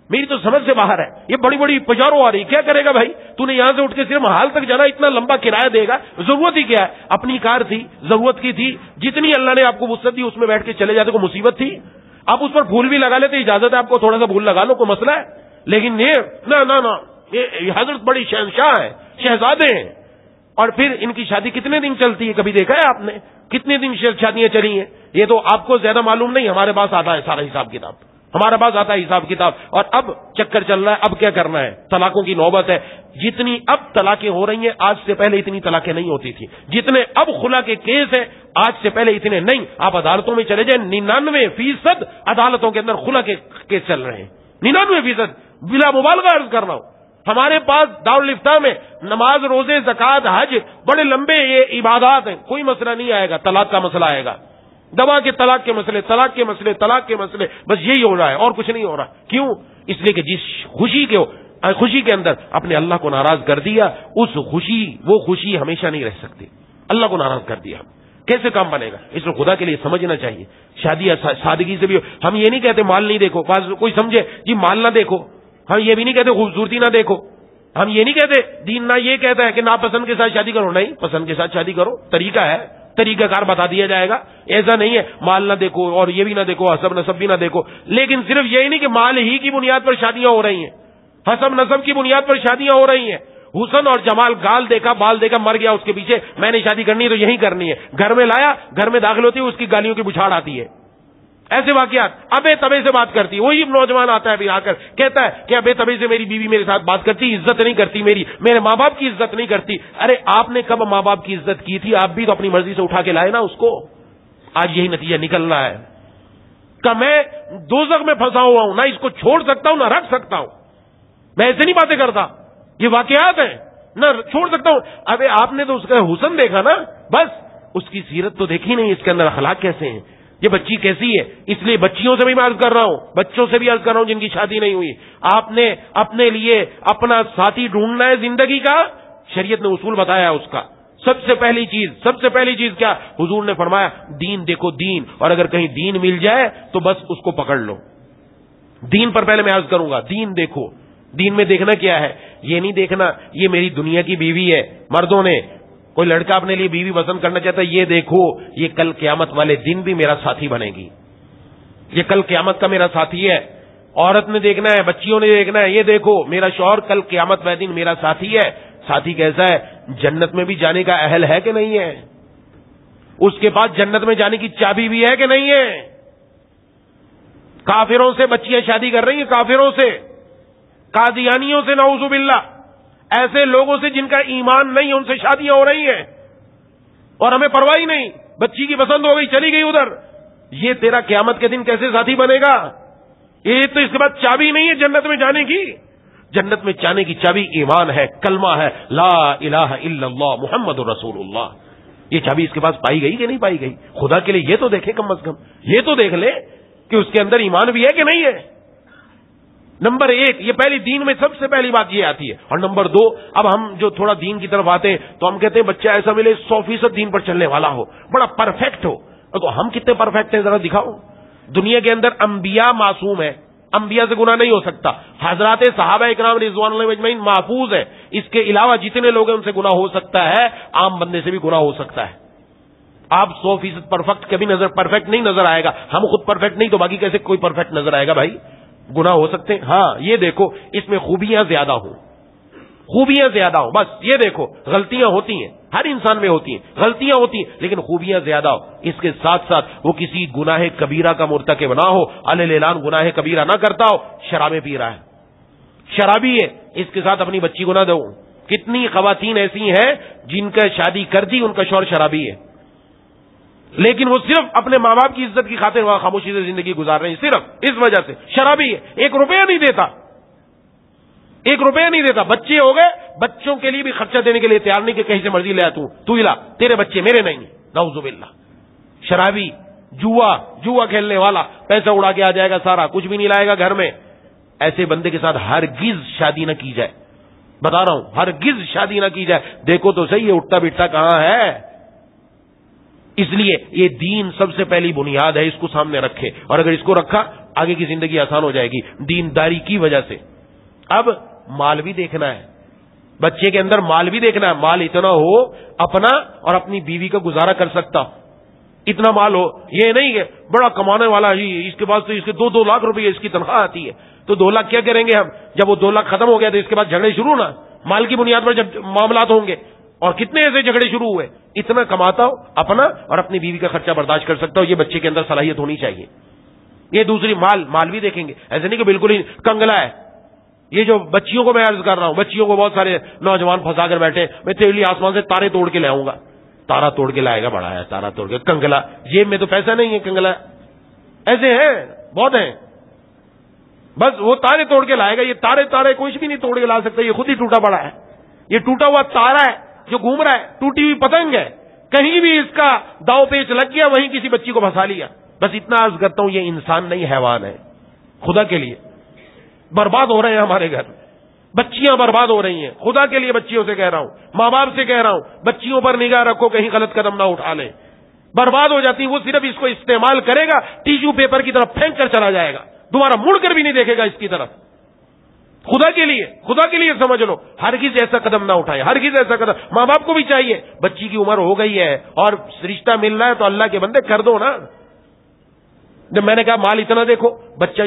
میری تو سمجھ سے باہر ہے. یہ بڑی بڑی پجاروں آ رہی, کیا کرے گا بھائی؟ تو نے یہاں سے اٹھ کے صرف حال تک جانا, اتنا لمبا کرایہ دے گا, ضرورت ہی کیا ہے؟ اپنی کار تھی, ضرورت کی تھی, جتنی اللہ نے آپ کو وسعت دی اس میں بیٹھ کے چلے جاتے, کو مصیبت تھی. آپ اس پر پھول بھی لگا لیتے, اجازت ہے آپ کو, تھوڑا سا پھول لگا لو, کوئی مسئلہ ہے. لیکن یہ نہ یہ حضرت بڑی شہنشاہ ہے, شہزادے ہیں. اور پھر ان کی شادی کتنے دن چلتی ہے, کبھی دیکھا ہے آپ نے کتنے دن شادیاں چلی ہیں؟ یہ تو آپ کو زیادہ معلوم نہیں, ہمارے پاس آتا ہے سارا حساب کتاب, ہمارے پاس آتا ہے حساب کتاب. اور اب چکر چل رہا ہے, اب کیا کرنا ہے, طلاقوں کی نوبت ہے. جتنی اب طلاقیں ہو رہی ہیں, آج سے پہلے اتنی طلاقیں نہیں ہوتی تھی. جتنے اب خلا کے کیس ہیں, آج سے پہلے اتنے نہیں. آپ عدالتوں میں چلے جائیں, 99% عدالتوں کے اندر خلا کے کیس چل رہے ہیں. 99% بلا مبالغہ عرض کر رہا ہوں. ہمارے پاس دارالفتہ میں نماز, روزے, زکات, حج, بڑے لمبے یہ عبادات ہیں, کوئی مسئلہ نہیں آئے گا. طلاق کا مسئلہ آئے گا, دوا کے طلاق کے مسئلے, طلاق کے مسئلے, بس یہی ہو رہا ہے, اور کچھ نہیں ہو رہا. کیوں؟ اس لیے کہ جس خوشی کے اندر اپنے اللہ کو ناراض کر دیا, وہ خوشی ہمیشہ نہیں رہ سکتی. اللہ کو ناراض کر دیا, کیسے کام بنے گا؟ اس میں خدا کے لیے سمجھنا چاہیے. شادی سادگی سے بھی, ہم یہ نہیں کہتے مال نہیں دیکھو, کوئی سمجھے جی مال نہ دیکھو, ہم یہ بھی نہیں کہتے خوبصورتی نہ دیکھو, ہم یہ نہیں کہتے, دین نہ یہ کہتا ہے کہ ناپسند کے ساتھ شادی کرو. نہیں, پسند کے ساتھ شادی کرو, طریقہ ہے, طریقہ کار بتا دیا جائے گا. ایسا نہیں ہے مال نہ دیکھو اور یہ بھی نہ دیکھو, حسب نسب بھی نہ دیکھو. لیکن صرف یہی نہیں کہ مال ہی کی بنیاد پر شادیاں ہو رہی ہیں, حسب نسب کی بنیاد پر شادیاں ہو رہی ہیں. حسن اور جمال, گال دیکھا, بال دیکھا, مر گیا, اس کے پیچھے میں نے شادی کرنی ہے تو یہی کرنی ہے. گھر میں لایا, گھر میں داخل ہوتی ہے, اس کی گالیوں کی بچھاڑ آتی ہے. ایسے واقعات. ابے تبے سے بات کرتی, وہی نوجوان آتا ہے آ کر کہتا ہے کہ ابے تبے سے میری بیوی میرے ساتھ بات کرتی, عزت نہیں کرتی, میرے ماں باپ کی عزت نہیں کرتی. ارے آپ نے کب ماں باپ کی عزت کی تھی؟ آپ بھی تو اپنی مرضی سے اٹھا کے لائے نا اس کو. آج یہی نتیجہ نکل رہا ہے کہ میں دوزخ میں پھنسا ہوا ہوں, نہ اس کو چھوڑ سکتا ہوں نہ رکھ سکتا ہوں. میں ایسے نہیں باتیں کرتا, یہ واقعات ہیں, نہ چھوڑ سکتا ہوں. ابے آپ نے تو اس کا حسن دیکھا نا, بس اس کی سیرت تو دیکھی نہیں, اس کے اندر اخلاق کیسے ہیں, یہ بچی کیسی ہے. اس لیے بچیوں سے بھی میں عرض کر رہا ہوں, بچوں سے بھی عرض کر رہا ہوں جن کی شادی نہیں ہوئی, آپ نے اپنے لیے اپنا ساتھی ڈھونڈنا ہے زندگی کا. شریعت نے اصول بتایا اس کا. سب سے پہلی چیز کیا؟ حضور نے فرمایا دین دیکھو, دین. اور اگر کہیں دین مل جائے تو بس اس کو پکڑ لو. دین پر پہلے میں عرض کروں گا, دین دیکھو. دین میں دیکھنا کیا ہے؟ یہ نہیں دیکھنا یہ میری دنیا کی بیوی ہے. مردوں نے کوئی لڑکا اپنے لیے بیوی پسند کرنا چاہتا ہے, یہ دیکھو یہ کل قیامت والے دن بھی میرا ساتھی بنے گی, یہ کل قیامت کا میرا ساتھی ہے. عورت نے دیکھنا ہے, بچیوں نے دیکھنا ہے, یہ دیکھو میرا شوہر کل قیامت والے دن میرا ساتھی ہے. ساتھی کیسا ہے؟ جنت میں بھی جانے کا اہل ہے کہ نہیں ہے؟ اس کے بعد جنت میں جانے کی چابی بھی ہے کہ نہیں ہے؟ کافروں سے بچیاں شادی کر رہی ہیں, کافروں سے, قادیانیوں سے, نعوذ باللہ, ایسے لوگوں سے جن کا ایمان نہیں, ان سے شادیاں ہو رہی ہیں اور ہمیں پرواہ ہی نہیں. بچی کی پسند ہو گئی, چلی گئی ادھر. یہ تیرا قیامت کے دن کیسے ساتھی بنے گا؟ یہ تو اس کے بعد چابی نہیں ہے جنت میں جانے کی. جنت میں جانے کی چابی ایمان ہے، کلمہ ہے، لا الہ الا اللہ محمد رسول اللہ. یہ چابی اس کے پاس پائی گئی کہ نہیں پائی گئی؟ خدا کے لیے یہ تو دیکھے، کم از کم یہ تو دیکھ لے کہ اس کے اندر ایمان بھی ہے کہ نہیں ہے. نمبر 1 یہ پہلی دین میں سب سے پہلی بات یہ آتی ہے. اور نمبر 2 اب ہم جو تھوڑا دین کی طرف آتے ہیں تو ہم کہتے ہیں بچہ ایسا ملے 100% دین پر چلنے والا ہو، بڑا پرفیکٹ ہو. تو ہم کتنے پرفیکٹ ہیں ذرا دکھاؤ. دنیا کے اندر انبیاء معصوم ہے، انبیاء سے گناہ نہیں ہو سکتا. حضرات صحابہ اکرام رضوان اللہ اجمعین محفوظ ہے. اس کے علاوہ جتنے لوگ ہیں ان سے گناہ ہو سکتا ہے، عام بندے سے بھی گناہ ہو سکتا ہے. آپ 100% پرفیکٹ کبھی پرفیکٹ نہیں نظر آئے گا. ہم خود پرفیکٹ نہیں تو باقی کیسے کوئی پرفیکٹ نظر آئے گا بھائی؟ گناہ ہو سکتے ہیں. ہاں یہ دیکھو اس میں خوبیاں زیادہ ہوں، خوبیاں زیادہ ہوں. بس یہ دیکھو غلطیاں ہوتی ہیں، ہر انسان میں ہوتی ہیں، غلطیاں ہوتی ہیں، لیکن خوبیاں زیادہ ہو. اس کے ساتھ ساتھ وہ کسی گناہ کبیرہ کا مرتکب نہ ہو، علیہ اعلان گناہ کبیرہ نہ کرتا ہو. شرابیں پی رہا ہے، شرابی ہے، اس کے ساتھ اپنی بچی کو نہ دو. کتنی خواتین ایسی ہیں جن کا شادی کر دی، ان کا شوہر شرابی ہے، لیکن وہ صرف اپنے ماں باپ کی عزت کی خاطر وہاں خاموشی سے زندگی گزار رہے ہیں. صرف اس وجہ سے شرابی ہے. 1 روپیہ نہیں دیتا، 1 روپیہ نہیں دیتا. بچے ہو گئے، بچوں کے لیے بھی خرچہ دینے کے لیے تیار نہیں کہ کہیں سے مرضی لے تو لا، تیرے بچے میرے نہیں. نعوذ باللہ. شرابی، جوا کھیلنے والا، پیسہ اڑا کے آ جائے گا سارا، کچھ بھی نہیں لائے گا گھر میں. ایسے بندے کے ساتھ ہرگز شادی نہ کی جائے. بتا رہا ہوں ہرگز شادی نہ کی جائے. دیکھو تو صحیح ہے اٹھتا بیٹھتا کہاں ہے. اس لیے یہ دین سب سے پہلی بنیاد ہے، اس کو سامنے رکھے. اور اگر اس کو رکھا آگے کی زندگی آسان ہو جائے گی دینداری کی وجہ سے. اب مال بھی دیکھنا ہے، بچے کے اندر مال بھی دیکھنا ہے. مال اتنا ہو اپنا اور اپنی بیوی کا گزارا کر سکتا، اتنا مال ہو. یہ نہیں کہ بڑا کمانے والا جی اس کے پاس تو اس کے 2 لاکھ روپے اس کی تنخواہ آتی ہے، تو 2 لاکھ کیا کریں گے ہم؟ جب وہ 2 لاکھ ختم ہو گیا تو اس کے بعد جھگڑے شروع نا مال کی بنیاد پر جب معاملات ہوں گے. اور کتنے ایسے جھگڑے شروع ہوئے. اتنا کماتا ہو اپنا اور اپنی بیوی کا خرچہ برداشت کر سکتا ہو. یہ بچے کے اندر صلاحیت ہونی چاہیے. یہ دوسری مال بھی دیکھیں گے. ایسے نہیں کہ بالکل ہی کنگلا ہے. یہ جو بچیوں کو میں عرض کر رہا ہوں، بچیوں کو بہت سارے نوجوان پھنسا کر بیٹھے، میں تیرے لیے آسمان سے تارے توڑ کے لے آؤں گا. تارا توڑ کے لائے گا، بڑا ہے تارا توڑ کے. کنگلا، جیب میں تو پیسہ نہیں ہے، کنگلا. ایسے ہیں بہت ہیں، بس وہ تارے توڑ کے لائے گا. یہ تارے کچھ بھی نہیں توڑ کے لا سکتا، یہ خود ہی ٹوٹا پڑا ہے. یہ ٹوٹا ہوا تارا ہے جو گھوم رہا ہے، ٹوٹی ہوئی پتنگ ہے. کہیں بھی اس کا داؤ پیچ لگ گیا، وہیں کسی بچی کو پھنسا لیا. بس اتنا عرض کرتا ہوں یہ انسان نہیں حیوان ہے. خدا کے لیے برباد ہو رہے ہیں ہمارے گھر، بچیاں برباد ہو رہی ہیں. خدا کے لیے بچیوں سے کہہ رہا ہوں، ماں باپ سے کہہ رہا ہوں، بچیوں پر نگاہ رکھو کہیں غلط قدم نہ اٹھا لیں. برباد ہو جاتی. وہ صرف اس کو استعمال کرے گا، ٹیشو پیپر کی طرف پھینک کر چلا جائے گا، دوبارہ مڑ کر بھی نہیں دیکھے گا اس کی طرف. خدا کے لیے سمجھ لو، ہرگز ایسا قدم نہ اٹھائے، ہرگز ایسا قدم. ماں باپ کو بھی چاہیے، بچی کی عمر ہو گئی ہے اور رشتہ مل رہا ہے تو اللہ کے بندے کر دو نا. جب میں نے کہا مال اتنا دیکھو، بچہ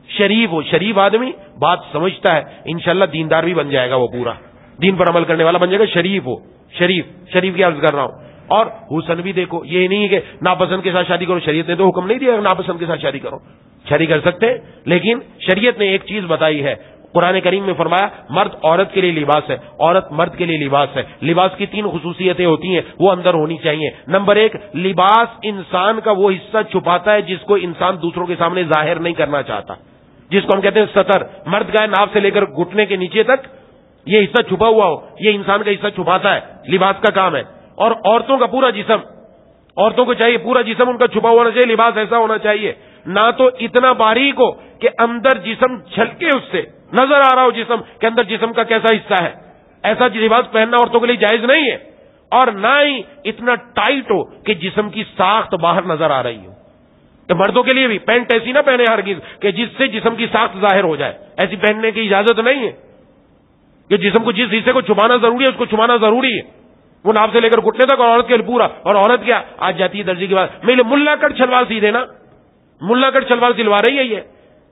شریف آدمی بات سمجھتا ہے، انشاءاللہ دیندار بھی بن جائے گا، وہ پورا دین پر عمل کرنے والا بن جائے گا. شریف کی عرض کر رہا ہوں. اور حسن بھی دیکھو، یہ نہیں کہ ناپسند کے ساتھ شادی کرو. شریعت نے تو حکم نہیں دیا ناپسند کے ساتھ شادی کرو، شادی کر سکتے ہیں، لیکن شریعت نے ایک چیز بتائی ہے. قرآن کریم میں فرمایا مرد عورت کے لیے لباس ہے، عورت مرد کے لیے لباس ہے. لباس کی 3 خصوصیتیں ہوتی ہیں، وہ اندر ہونی چاہیے. نمبر 1، لباس انسان کا وہ حصہ چھپاتا ہے جس کو انسان دوسروں کے سامنے ظاہر نہیں کرنا چاہتا، جس کو ہم کہتے ہیں ستر. مرد کا ناف سے لے کر گھٹنے کے نیچے تک یہ حصہ چھپا ہوا ہو، یہ انسان کا حصہ چھپاتا ہے، لباس کا کام ہے. اور عورتوں کا پورا جسم، عورتوں کو چاہیے پورا جسم ان کا چھپا ہونا چاہیے. لباس ایسا ہونا چاہیے نہ تو اتنا باریک ہو کہ اندر جسم چھلکے، اس سے نظر آ رہا ہو جسم کے اندر جسم کا کیسا حصہ ہے. ایسا لباس پہننا عورتوں کے لیے جائز نہیں ہے. اور نہ ہی اتنا ٹائٹ ہو کہ جسم کی ساخت باہر نظر آ رہی ہو. تو مردوں کے لیے بھی پینٹ ایسی نہ پہنے ہرگز کہ جس سے جسم کی ساخت ظاہر ہو جائے. ایسی پہننے کی اجازت نہیں ہے کہ جسم کو جس حصے کو چھپانا ضروری ہے اس کو چھپانا ضروری ہے. وہ ناف سے لے کر گھٹنے تک، اور عورت کے لیے پورا. اور عورت کیا آج جاتی ہے درجی کی بات، میرے ملا کٹ شلوار سی دینا، ملا کٹ شلوار سلوا رہی ہے یہ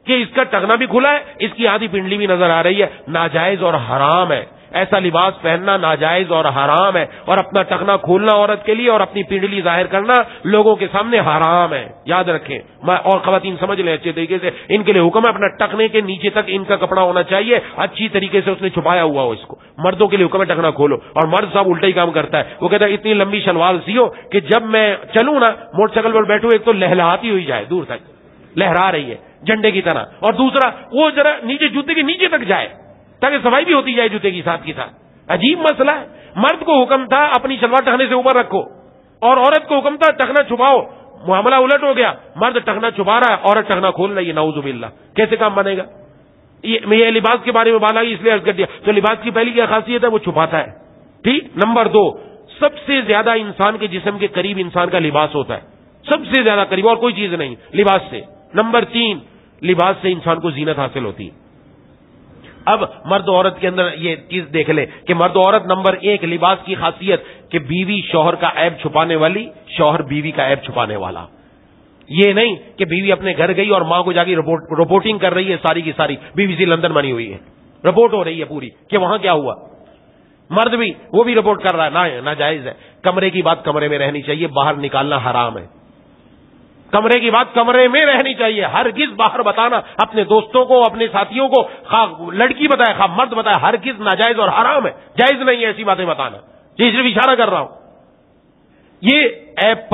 کہ اس کا ٹخنا بھی کھلا ہے، اس کی آدھی پنڈلی بھی نظر آ رہی ہے. ناجائز اور حرام ہے ایسا لباس پہننا، ناجائز اور حرام ہے. اور اپنا ٹخنا کھولنا عورت کے لیے اور اپنی پنڈلی ظاہر کرنا لوگوں کے سامنے حرام ہے. یاد رکھیں. اور خواتین سمجھ لیں اچھے طریقے سے، ان کے لیے حکم ہے اپنا ٹخنے کے نیچے تک ان کا کپڑا ہونا چاہیے، اچھی طریقے سے اس نے چھپایا ہوا ہو اس کو. مردوں کے لیے حکم ہے ٹخنا کھولو. اور مرد صاحب الٹا ہی کام کرتا ہے، وہ کہتا ہے اتنی لمبی شلوار سیو کہ جب میں چلوں نا موٹر سائیکل پر بیٹھوں ایک تو لہلہاتی ہوئی جائے، دور تک لہرا رہی ہے. جھنڈے کی طرح, اور دوسرا وہ ذرا نیچے جوتے کے نیچے تک جائے تاکہ صفائی بھی ہوتی جائے جوتے کی ساتھ کی ساتھ. عجیب مسئلہ ہے. مرد کو حکم تھا اپنی شلوار ٹخنے سے اوپر رکھو, اور عورت کو حکم تھا ٹخنا چھپاؤ. معاملہ الٹ ہو گیا, مرد ٹخنا چھپا رہا ہے, عورت ٹخنا کھول رہی ہے. نعوذ باللہ, کیسے کام بنے گا؟ یہ لباس کے بارے میں بات آئی اس لیے عرض کر دیا. تو لباس کی پہلی کیا خاصیت ہے؟ وہ چھپاتا ہے. ٹھیک. نمبر 2, سب سے زیادہ انسان کے جسم کے قریب انسان کا لباس ہوتا ہے, سب سے زیادہ قریب, اور کوئی چیز نہیں لباس سے. نمبر 3, لباس سے انسان کو زینت حاصل ہوتی ہے. اب مرد و عورت کے اندر یہ چیز دیکھ لے کہ مرد و عورت نمبر 1 لباس کی خاصیت کہ بیوی شوہر کا عیب چھپانے والی, شوہر بیوی کا عیب چھپانے والا. یہ نہیں کہ بیوی اپنے گھر گئی اور ماں کو جا کے رپورٹنگ کر رہی ہے ساری کی ساری, BBC لندن بنی ہوئی ہے, رپورٹ ہو رہی ہے پوری کہ وہاں کیا ہوا. مرد بھی وہ بھی رپورٹ کر رہا ہے, ناجائز ہے. کمرے کی بات کمرے میں رہنی چاہیے, باہر نکالنا حرام ہے. کمرے کی بات کمرے میں رہنی چاہیے, ہرگز باہر بتانا اپنے دوستوں کو, اپنے ساتھیوں کو, خواہ لڑکی بتائے خواہ مرد بتائے, ہرگز ناجائز اور حرام ہے. جائز نہیں ہے ایسی باتیں بتانا. یہ صرف اشارہ کر رہا ہوں. یہ ایپ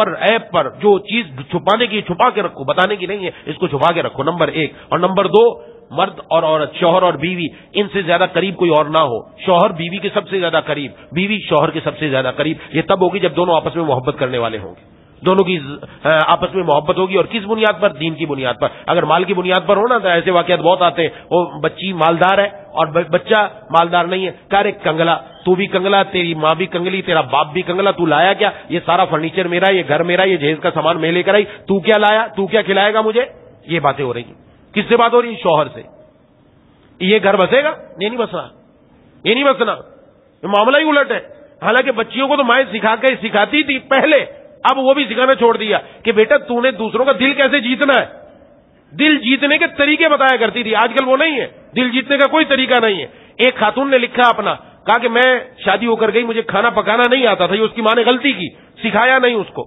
پر جو چیز چھپانے کی چھپا کے رکھو, بتانے کی نہیں ہے, اس کو چھپا کے رکھو. نمبر 1. اور نمبر 2, مرد اور عورت, شوہر اور بیوی, ان سے زیادہ قریب کوئی اور نہ ہو. شوہر بیوی کے سب سے زیادہ قریب, بیوی شوہر کے سب سے زیادہ قریب. یہ تب ہوگی جب دونوں آپس میں محبت کرنے والے ہوں گے, دونوں کی آپس میں محبت ہوگی. اور کس بنیاد پر؟ دین کی بنیاد پر. اگر مال کی بنیاد پر ہونا تو ایسے واقعات بہت آتے ہیں. وہ بچی مالدار ہے اور بچہ مالدار نہیں ہے, کار ایک کنگلا, تو بھی کنگلا, تیری ماں بھی کنگلی, تیرا باپ بھی کنگلا, تو لایا کیا؟ یہ سارا فرنیچر میرا, یہ گھر میرا, یہ جہیز کا سامان میں لے کر آئی, تو کیا لایا, تو کیا کھلائے گا مجھے؟ یہ باتیں ہو رہی ہیں. کس سے بات ہو رہی ہے؟ شوہر سے. یہ گھر بسے گا؟ یہ نہیں بسنا, یہ نہیں بسنا. معاملہ ہی الٹ ہے. حالانکہ بچیوں کو تو مائیں سکھاتی تھی پہلے, اب وہ بھی سکھانا چھوڑ دیا کہ بیٹا تو نے دوسروں کا دل کیسے جیتنا ہے, دل جیتنے کے طریقے بتایا کرتی تھی. آج کل وہ نہیں ہے, دل جیتنے کا کوئی طریقہ نہیں ہے. ایک خاتون نے لکھا اپنا, کہا کہ میں شادی ہو کر گئی, مجھے کھانا پکانا نہیں آتا تھا. یہ اس کی ماں نے غلطی کی, سکھایا نہیں اس کو.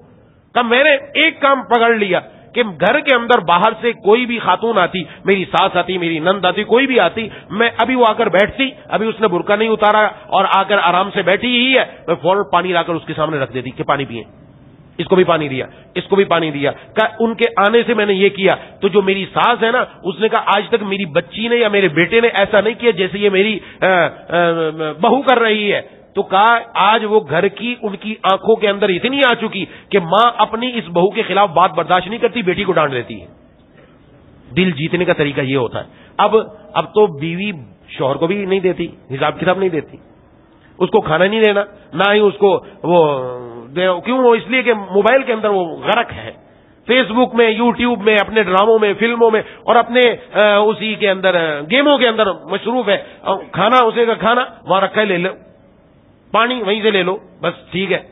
کہا میں نے ایک کام پکڑ لیا کہ گھر کے اندر باہر سے کوئی بھی خاتون آتی, میری ساس آتی, میری نند آتی, کوئی بھی آتی, میں ابھی وہ آ کر بیٹھتی, ابھی اس نے برقع نہیں اتارا اور آ کر آرام سے بیٹھی ہی ہے, میں فوراً پانی لا کر اس کے سامنے رکھ دیتی کہ پانی پیئے. اس کو بھی پانی دیا, اس کو بھی پانی دیا. ان کے آنے سے میں نے یہ کیا. تو جو میری ساس ہے نا, اس نے کہا آج تک میری بچی نے یا میرے بیٹے نے ایسا نہیں کیا جیسے یہ میری بہو کر رہی ہے. تو کہا آج وہ گھر کی ان کی آنکھوں کے اندر اتنی آ چکی کہ ماں اپنی اس بہو کے خلاف بات برداشت نہیں کرتی, بیٹی کو ڈانٹ دیتی ہے. دل جیتنے کا طریقہ یہ ہوتا ہے. اب تو بیوی شوہر کو بھی نہیں دیتی, حساب کتاب نہیں دیتی, اس کو کھانا نہیں دینا, نہ ہی اس کو وہ کیوں, وہ اس لیے کہ موبائل کے اندر وہ غرق ہے, فیس بک میں, یوٹیوب میں, اپنے ڈراموں میں, فلموں میں, اور اپنے اسی کے اندر گیموں کے اندر مصروف ہے. کھانا اسے کا کھانا وہاں رکھا ہے, لے لو, پانی وہیں سے لے لو, بس ٹھیک ہے.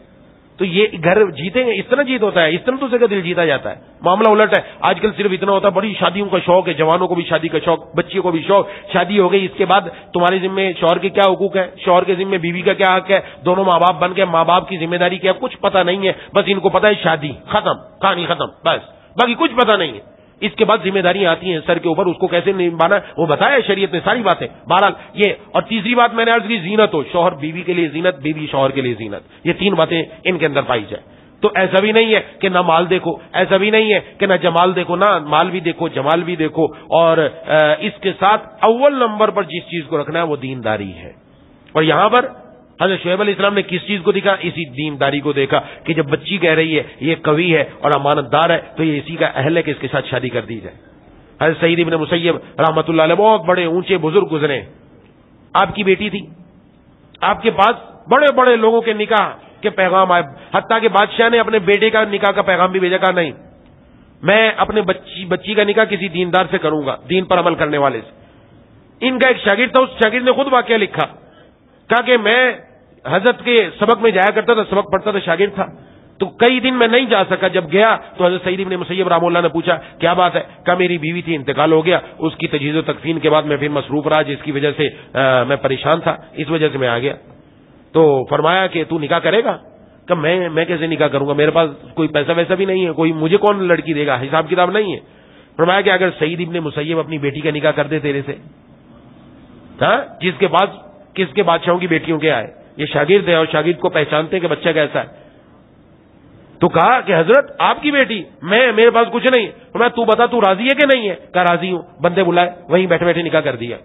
تو یہ گھر جیتیں گے, اس طرح جیت ہوتا ہے, اس طرح تو اسے کا دل جیتا جاتا ہے. معاملہ الٹ ہے. آج کل صرف اتنا ہوتا ہے, بڑی شادیوں کا شوق ہے, جوانوں کو بھی شادی کا شوق, بچیوں کو بھی شوق, شادی ہو گئی, اس کے بعد تمہارے ذمہ شوہر کے کیا حقوق ہیں, شوہر کے ذمہ بیوی کا کیا حق ہے, دونوں ماں باپ بن کے ماں باپ کی ذمہ داری کیا, کچھ پتہ نہیں ہے. بس ان کو پتہ ہے شادی ختم, کہانی ختم, بس باقی کچھ پتہ نہیں ہے. اس کے بعد ذمہ داریاں آتی ہیں سر کے اوپر, اس کو کیسے نبھانا وہ بتایا شریعت نے ساری باتیں. بہرحال یہ, اور تیسری بات میں نے عرض کی زینت ہو, شوہر بیوی کے لیے زینت, بیوی شوہر کے لیے زینت, یہ 3 باتیں ان کے اندر پائی جائے. تو ایسا بھی نہیں ہے کہ نہ مال دیکھو, ایسا بھی نہیں ہے کہ نہ جمال دیکھو, نہ مال بھی دیکھو, جمال بھی دیکھو. اور اس کے ساتھ اول نمبر پر جس چیز کو رکھنا ہے وہ دینداری ہے. اور یہاں پر حضرت شعیب علیہ السلام نے کس چیز کو دیکھا؟ اسی دینداری کو دیکھا کہ جب بچی کہہ رہی ہے یہ قوی ہے اور امانت دار ہے تو یہ اسی کا اہل ہے کہ اس کے ساتھ شادی کر دی جائے. حضرت سعید ابن مسیب رحمۃ اللہ علیہ بہت بڑے اونچے بزرگ گزرے, آپ کی بیٹی تھی, آپ کے پاس بڑے بڑے لوگوں کے نکاح کے پیغام آئے, حتیٰ کہ بادشاہ نے اپنے بیٹے کا نکاح کا پیغام بھی بھیجا, کہا نہیں میں اپنے بچی کا نکاح کسی دیندار سے کروں گا, دین پر عمل کرنے والے سے. ان کا ایک شاگرد تھا, اس شاگرد نے خود واقعہ لکھا, کہا کہ میں حضرت کے سبق میں جایا کرتا تھا, سبق پڑھتا تھا, شاگرد تھا, تو کئی دن میں نہیں جا سکا. جب گیا تو حضرت سعید ابن مسیب رحمہ اللہ نے پوچھا کیا بات ہے؟ کہا میری بیوی تھی, انتقال ہو گیا, اس کی تجہیز و تکفین کے بعد میں پھر مصروف رہا, جس کی وجہ سے میں پریشان تھا, اس وجہ سے میں آ گیا. تو فرمایا کہ تو نکاح کرے گا؟ کہ میں کیسے نکاح کروں گا, میرے پاس کوئی پیسہ ویسا بھی نہیں ہے, کوئی مجھے کون لڑکی دے گا, حساب کتاب نہیں ہے. فرمایا کہ اگر سعید ابن مسیب اپنی بیٹی کا نکاح کر دے تیرے سے, ہاں جس کے پاس کس کے بادشاہوں کی بیٹیوں کے آئے, یہ شاگرد ہے اور شاگرد کو پہچانتے کہ بچہ کیسا ہے. تو کہا کہ حضرت آپ کی بیٹی، میرے پاس کچھ نہیں. میں تو بتا تو راضی ہے کہ نہیں ہے؟ کہا راضی ہوں. بندے بلائے، وہیں بیٹھے بیٹھے نکاح کر دیا.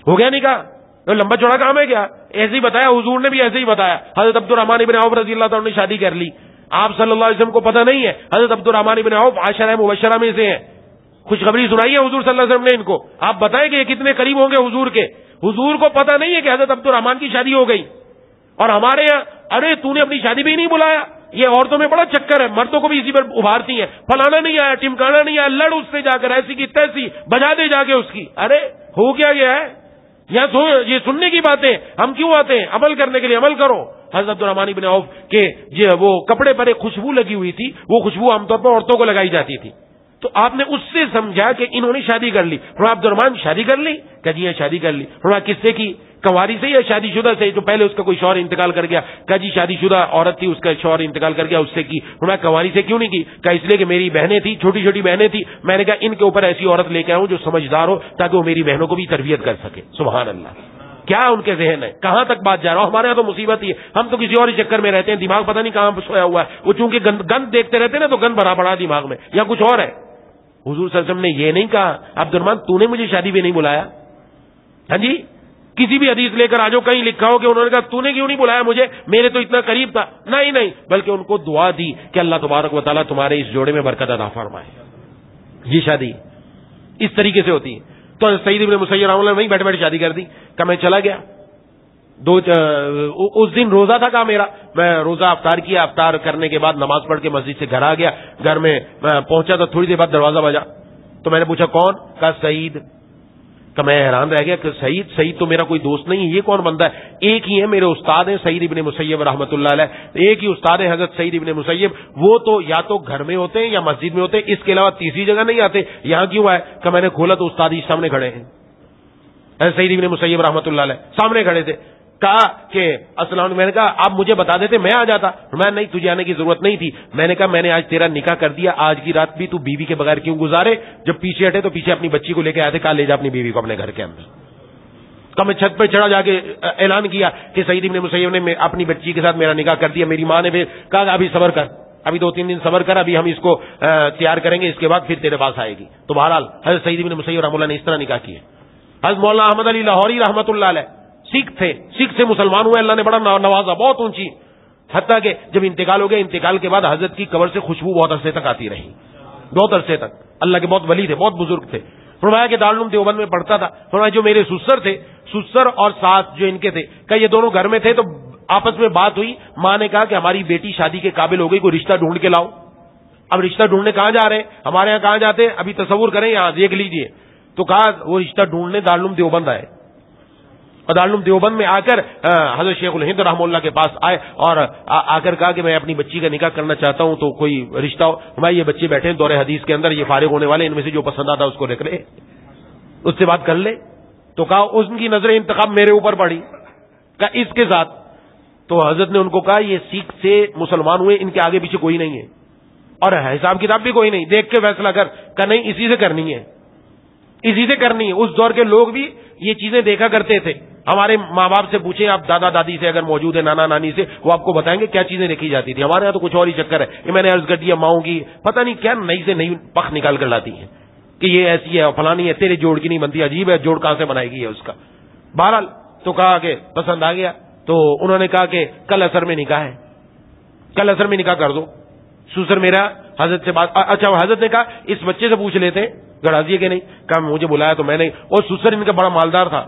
ہو گیا نکاح. لمبا چوڑا کام ہے کیا؟ ایسے ہی بتایا حضور نے بھی، ایسے ہی بتایا. حضرت عبد الرحمن ابن عوف رضی اللہ تعالیٰ نے شادی کر لی. آپ صلی اللہ علیہ وسلم کو پتہ نہیں ہے. حضرت عبد الرحمن ابن عوف عشرہ مبشرہ میں سے ہیں. خوشخبری سنائی ہے حضور صلی اللہ علیہ وسلم نے ان کو. آپ بتائیں کہ یہ کتنے قریب ہوں گے حضور کے. حضور کو پتہ نہیں ہے کہ حضرت عبد الرحمن کی شادی ہو گئی. اور ہمارے یہاں ارے تو نے اپنی شادی بھی نہیں بلایا. یہ عورتوں میں بڑا چکر ہے، مردوں کو بھی اسی پر ابھارتی ہیں. فلانا نہیں آیا، ٹمکانا نہیں آیا، لڑ اس سے جا کر ایسی کی تیسی بجا دے جا کے اس کی. ارے ہو کیا گیا ہے؟ یہ سننے کی باتیں ہم کیوں آتے ہیں؟ عمل کرنے کے لیے عمل کرو. حضرت عبد الرحمن بن عوف کے وہ کپڑے پر ایک خوشبو لگی ہوئی تھی، وہ خوشبو عام طور پر عورتوں کو لگائی جاتی تھی. تو آپ نے اس سے سمجھا کہ انہوں نے شادی کر لی. عبد الرحمن شادی کر لی؟ کہ جی شادی کر لی. کس سے کی؟ کنواری سے یا شادی شدہ سے؟ جو پہلے اس کا کوئی شوہر انتقال کر گیا. کہ جی شادی شدہ عورت تھی، اس کا شوہر انتقال کر گیا، اس سے کی. کنواری سے کیوں نہیں کی؟ کہ اس لیے کہ میری بہنیں تھیں، چھوٹی چھوٹی بہنیں تھیں. میں نے کہا ان کے اوپر ایسی عورت لے کے آؤں جو سمجھدار ہو، تاکہ وہ میری بہنوں کو بھی تربیت کر سکے. سبحان اللہ. کیا ان کے ذہن ہے؟ کہاں تک بات جا رہا ہوں؟ ہمارے یہاں تو مصیبت ہی ہے. ہم تو کسی اور ہی چکر میں رہتے ہیں. دماغ پتہ نہیں کہاں سویا ہوا ہے. وہ چونکہ گند دیکھتے رہتے ہیں نا، تو گند بھرا پڑا دماغ میں، یا کچھ اور ہے. حضور صلی اللہ علیہ وسلم نے یہ نہیں کہا عبد الرحمن تو نے مجھے شادی بھی نہیں بلایا. ہاں جی، کسی بھی حدیث لے کر آ جاؤ، کہیں لکھا ہو کہ انہوں نے کہا تو نے کیوں نہیں بلایا مجھے، میرے تو اتنا قریب تھا. نہیں، بلکہ ان کو دعا دی کہ اللہ تبارک و تعالیٰ تمہارے اس جوڑے میں برکت عطا فرمائے. یہ شادی اس طریقے سے ہوتی ہے. تو سعید ابن مسیب رحمہ اللہ نے وہیں بیٹھے بیٹھے شادی کر دی. کہ میں چلا گیا. اس دن روزہ تھا. کہا میرا، میں روزہ افطار کیا. افطار کرنے کے بعد نماز پڑھ کے مسجد سے گھر آ گیا. گھر میں پہنچا تو تھوڑی دیر بعد دروازہ بجا. تو میں نے پوچھا کون؟ کہا سعید. کہ میں حیران رہ گیا کہ سعید تو میرا کوئی دوست نہیں ہے، یہ کون بندہ ہے؟ ایک ہی ہے، میرے استاد ہیں سعید ابن مسیب رحمۃ اللہ علیہ. ایک ہی استاد ہے حضرت سعید ابن مسیب. وہ تو یا تو گھر میں ہوتے ہیں یا مسجد میں ہوتے ہیں، اس کے علاوہ تیسری جگہ نہیں آتے. یہاں کیوں آئے؟ کہ میں نے کھولا تو استاد ہی سامنے کھڑے ہیں. سعید ابن مسیب رحمۃ اللہ علیہ سامنے کھڑے تھے. کہا کہ السلام علیکم. میں نے کہا آپ مجھے بتا دیتے میں آ جاتا. میں نہیں، تجھے آنے کی ضرورت نہیں تھی. میں نے کہا میں نے آج تیرا نکاح کر دیا، آج کی رات بھی تو بیوی کے بغیر کیوں گزارے؟ جب پیچھے ہٹے تو پیچھے اپنی بچی کو لے کے آئے تھے. کہا لے جا اپنی بیوی کو اپنے گھر کے اندر. کہ میں چھت پہ چڑھا، جا کے اعلان کیا کہ سعید ابن مسیب نے اپنی بچی کے ساتھ میرا نکاح کر دیا. میری ماں نے پھر کہا ابھی صبر کر، ابھی 2-3 دن صبر کر، ابھی ہم اس کو تیار کریں گے، اس کے بعد پھر تیرے پاس آئے گی. تو بہرحال حضرت سعید ابن مسیب رحمۃ اللہ نے اس طرح نکاح کیا. حضرت مولانا احمد علی لاہوری رحمۃ اللہ علیہ سکھ تھے، سکھ سے مسلمان ہوئے. اللہ نے بڑا نوازا، بہت اونچی. حتیٰ کہ جب انتقال ہو گیا، انتقال کے بعد حضرت کی قبر سے خوشبو بہت عرصے تک آتی رہی، بہت عرصے تک. اللہ کے بہت ولی تھے، بہت بزرگ تھے. فرمایا کہ دارالعلوم دیوبند میں پڑھتا تھا. فرمایا جو میرے سسر تھے، سسر اور ساس جو ان کے تھے، کہ یہ دونوں گھر میں تھے. تو آپس میں بات ہوئی. ماں نے کہا کہ ہماری بیٹی شادی کے قابل ہو گئی، کوئی رشتہ ڈھونڈ کے لاؤ. اب رشتہ ڈھونڈنے کہاں جا رہے ہیں؟ ہمارے یہاں کہاں جاتے ہیں؟ ابھی تصور کریں، یہاں دیکھ لیجئے. تو کہا وہ رشتہ ڈھونڈنے دارالعلوم دیوبند آئے. اور دارالعلوم دیوبند میں آ کر حضرت شیخ الہند رحمہ اللہ کے پاس آئے اور آ کر کہا کہ میں اپنی بچی کا نکاح کرنا چاہتا ہوں، تو کوئی رشتہ ہو. ہمارے یہ بچے بیٹھے ہیں دور حدیث کے اندر، یہ فارغ ہونے والے، ان میں سے جو پسند آتا اس کو رکھ لے، اس سے بات کر لے. تو کہا اس کی نظر انتخاب میرے اوپر پڑی. کہا اس کے ساتھ. تو حضرت نے ان کو کہا یہ سکھ سے مسلمان ہوئے، ان کے آگے پیچھے کوئی نہیں ہے اور حساب کتاب بھی کوئی نہیں، دیکھ کے فیصلہ کر. کہ نہیں اسی سے کرنی ہے، اسی سے کرنی ہے. اس دور کے لوگ بھی یہ چیزیں دیکھا کرتے تھے. ہمارے ماں باپ سے پوچھیں، آپ دادا دادی سے اگر موجود ہے، نانا نانی سے، وہ آپ کو بتائیں گے کیا چیزیں دیکھی جاتی تھی. ہمارے یہاں تو کچھ اور ہی چکر ہے. یہ میں نے عرض کر دیا، ماؤں کی پتہ نہیں کیا نئی سے نئی پخ نکال کر لاتی ہیں کہ یہ ایسی ہے اور فلانی ہے، تیرے جوڑ کی نہیں بنتی، عجیب ہے، جوڑ کہاں سے بنائے گی ہے اس کا. بہرحال تو کہا کہ پسند آ گیا. تو انہوں نے کہا کہ کل اثر میں نکاح ہے، کل اثر میں نکاح کر دو. سسر میرا حضرت سے بات، اچھا حضرت نے کہا اس بچے سے پوچھ لیتے گڑاضی ہے کہ نہیں. کہا مجھے بلایا تو میں نے. اور سسر ان کا بڑا مالدار تھا،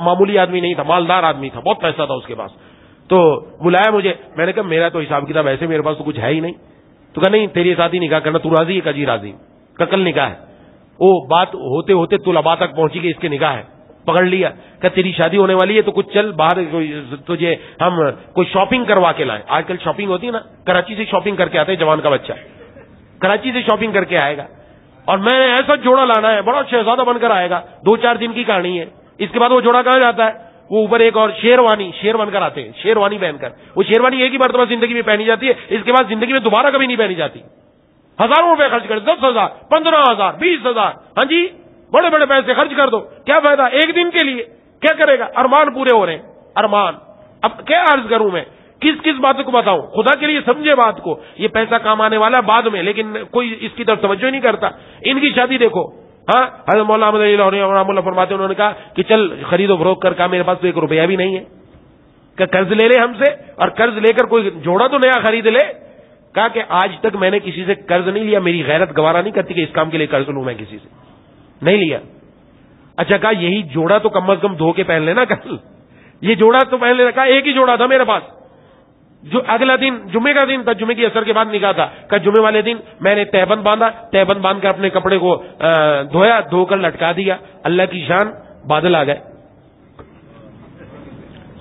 معمولی آدمی نہیں تھا، مالدار آدمی تھا، بہت پیسہ تھا اس کے پاس. تو بلایا مجھے. میں نے کہا میرا تو حساب کتاب ایسے میرے پاس تو کچھ ہے ہی نہیں. تو کہا نہیں تیری ساتھ ہی نکاح کرنا، تو راضی ہے؟ کہا جی راضی. کہا کل نکاح ہے. وہ بات ہوتے ہوتے طلباء تک پہنچی کہ اس کے نکاح ہے. پکڑ لیا. کہ تیری شادی ہونے والی ہے تو کچھ چل باہر، تجھے ہم کوئی شاپنگ کروا کے لائیں. آج کل شاپنگ ہوتی ہے نا، کراچی سے شاپنگ کر کے آتے ہیں. جوان کا بچہ کراچی سے شاپنگ کر کے آئے گا اور میں نے ایسا جوڑا لانا ہے، بڑا شہزادہ بن کر آئے گا. 2-4 دن کی کہانی ہے. اس کے بعد وہ جوڑا کہاں جاتا ہے؟ وہ اوپر ایک اور شیر بن کر آتے ہیں، شیروانی پہن کر. وہ شیروانی ایک ہی مرتبہ زندگی میں پہنی جاتی ہے، اس کے بعد زندگی میں دوبارہ کبھی نہیں پہنی جاتی. ہزاروں روپے خرچ کر، 10,000 15,000 20,000، ہاں جی بڑے بڑے پیسے خرچ کر دو. کیا فائدہ ایک دن کے لیے؟ کیا کرے گا؟ ارمان پورے ہو رہے ہیں، ارمان. اب کیا عرض کروں میں کس کس باتوں کو بتاؤں؟ خدا کے لیے سمجھے بات کو. یہ پیسہ کام آنے والا ہے بعد میں، لیکن کوئی اس کی طرف توجہ نہیں کرتا. ان کی شادی دیکھو. ہاں حضرت مولانا احمد علی لاہوری رحمہ اللہ فرماتے ہیں، انہوں نے کہا کہ چل خرید و فروخت کر. کہا میرے پاس تو 1 روپیہ بھی نہیں ہے. کہ قرض لے لے ہم سے، اور قرض لے کر کوئی جوڑا تو نیا خرید لے. کہا کہ آج تک میں نے کسی سے قرض نہیں لیا، میری غیرت گوارا نہیں کرتی کہ اس کام کے لیے قرض لوں میں کسی سے. نہیں لیا. اچھا کہا یہی جوڑا تو کم از کم دھو کے پہن لینا کل. یہ جوڑا تو پہن لینا. کہا ایک ہی جوڑا تھا میرے پاس، جو اگلا دن جمعے کا دن تھا، جمعے کی اثر کے بعد نکاح تھا. کہ جمعے والے دن میں نے تہبند باندھا، تہبند باندھ کر اپنے کپڑے کو دھویا، دھو کر لٹکا دیا. اللہ کی شان، بادل آ گئے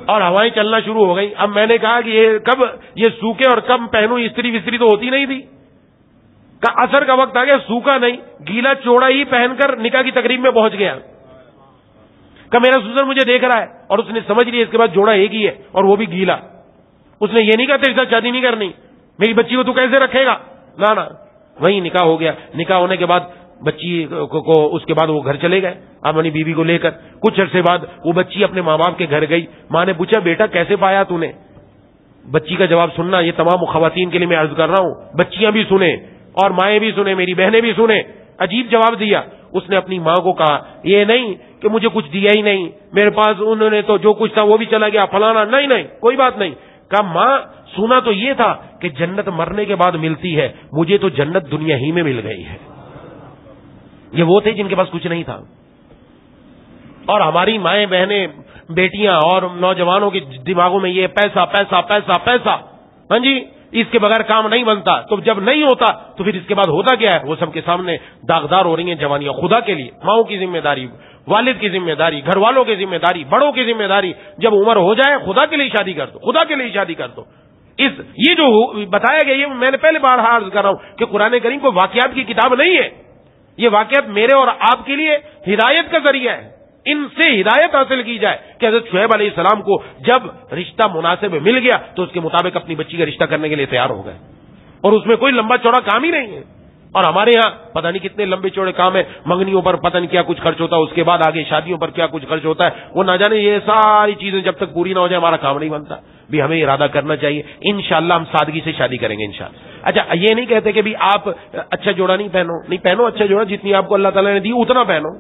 اور ہوائیں چلنا شروع ہو گئی. اب میں نے کہا کہ یہ کب یہ سوکھے اور کب پہنوں، استری وستری تو ہوتی نہیں تھی. کہ اثر کا وقت آ گیا، سوکھا نہیں، گیلا چوڑا ہی پہن کر نکاح کی تقریب میں پہنچ گیا. کہ میرا سوزن مجھے دیکھ رہا ہے، اور اس نے سمجھ لیا اس کے بعد جوڑا ایک ہی ہے اور وہ بھی گیلا. اس نے یہ نہیں کہا تیرے ساتھ شادی نہیں کرنی، میری بچی کو تو کیسے رکھے گا. نہ وہی نکاح ہو گیا. نکاح ہونے کے بعد بچی کو اس کے بعد وہ گھر چلے گئے اپنی بیوی کو لے کر. کچھ عرصے بعد وہ بچی اپنے ماں باپ کے گھر گئی. ماں نے پوچھا بیٹا کیسے پایا تو نے؟ بچی کا جواب سننا، یہ تمام خواتین کے لیے میں عرض کر رہا ہوں، بچیاں بھی سنیں اور مائیں بھی سنیں، میری بہنیں بھی سنیں. عجیب جواب دیا. اس نے اپنی ماں کو کہا یہ نہیں کہ مجھے کچھ دیا ہی نہیں، میرے پاس انہوں نے تو جو کچھ تھا وہ بھی چلا گیا فلانا. نہیں کوئی بات نہیں. کہا ماں سنا تو یہ تھا کہ جنت مرنے کے بعد ملتی ہے، مجھے تو جنت دنیا ہی میں مل گئی ہے. یہ وہ تھے جن کے پاس کچھ نہیں تھا. اور ہماری مائیں بہنیں بیٹیاں اور نوجوانوں کے دماغوں میں یہ پیسہ پیسہ پیسہ پیسہ. ہاں جی، اس کے بغیر کام نہیں بنتا. تو جب نہیں ہوتا تو پھر اس کے بعد ہوتا کیا ہے؟ وہ سب کے سامنے داغدار ہو رہی ہیں جوانیاں. خدا کے لیے ماؤں کی ذمہ داری، والد کی ذمہ داری، گھر والوں کی ذمہ داری، بڑوں کی ذمہ داری. جب عمر ہو جائے خدا کے لیے شادی کر دو، خدا کے لیے شادی کر دو. یہ جو بتایا گیا، یہ میں نے پہلے بار عرض کر رہا ہوں کہ قرآن کریم کو واقعات کی کتاب نہیں ہے. یہ واقعات میرے اور آپ کے لیے ہدایت کا ذریعہ ہے. ان سے ہدایت حاصل کی جائے کہ حضرت شعیب علیہ السلام کو جب رشتہ مناسب مل گیا تو اس کے مطابق اپنی بچی کا رشتہ کرنے کے لیے تیار ہو گئے، اور اس میں کوئی لمبا چوڑا کام ہی نہیں ہے. اور ہمارے ہاں پتہ نہیں کتنے لمبے چوڑے کام ہے. منگنیوں پر پتہ نہیں کیا کچھ خرچ ہوتا ہے، اس کے بعد آگے شادیوں پر کیا کچھ خرچ ہوتا ہے. وہ نہ جانے یہ ساری چیزیں جب تک پوری نہ ہو جائے ہمارا کام نہیں بنتا. بھی ہمیں ارادہ کرنا چاہیے انشاءاللہ ہم سادگی سے شادی کریں گے انشاءاللہ. اچھا یہ نہیں کہتے کہ بھی آپ اچھا جوڑا نہیں پہنو اچھا جوڑا جتنی آپ کو اللہ تعالیٰ نے دی اتنا پہنو،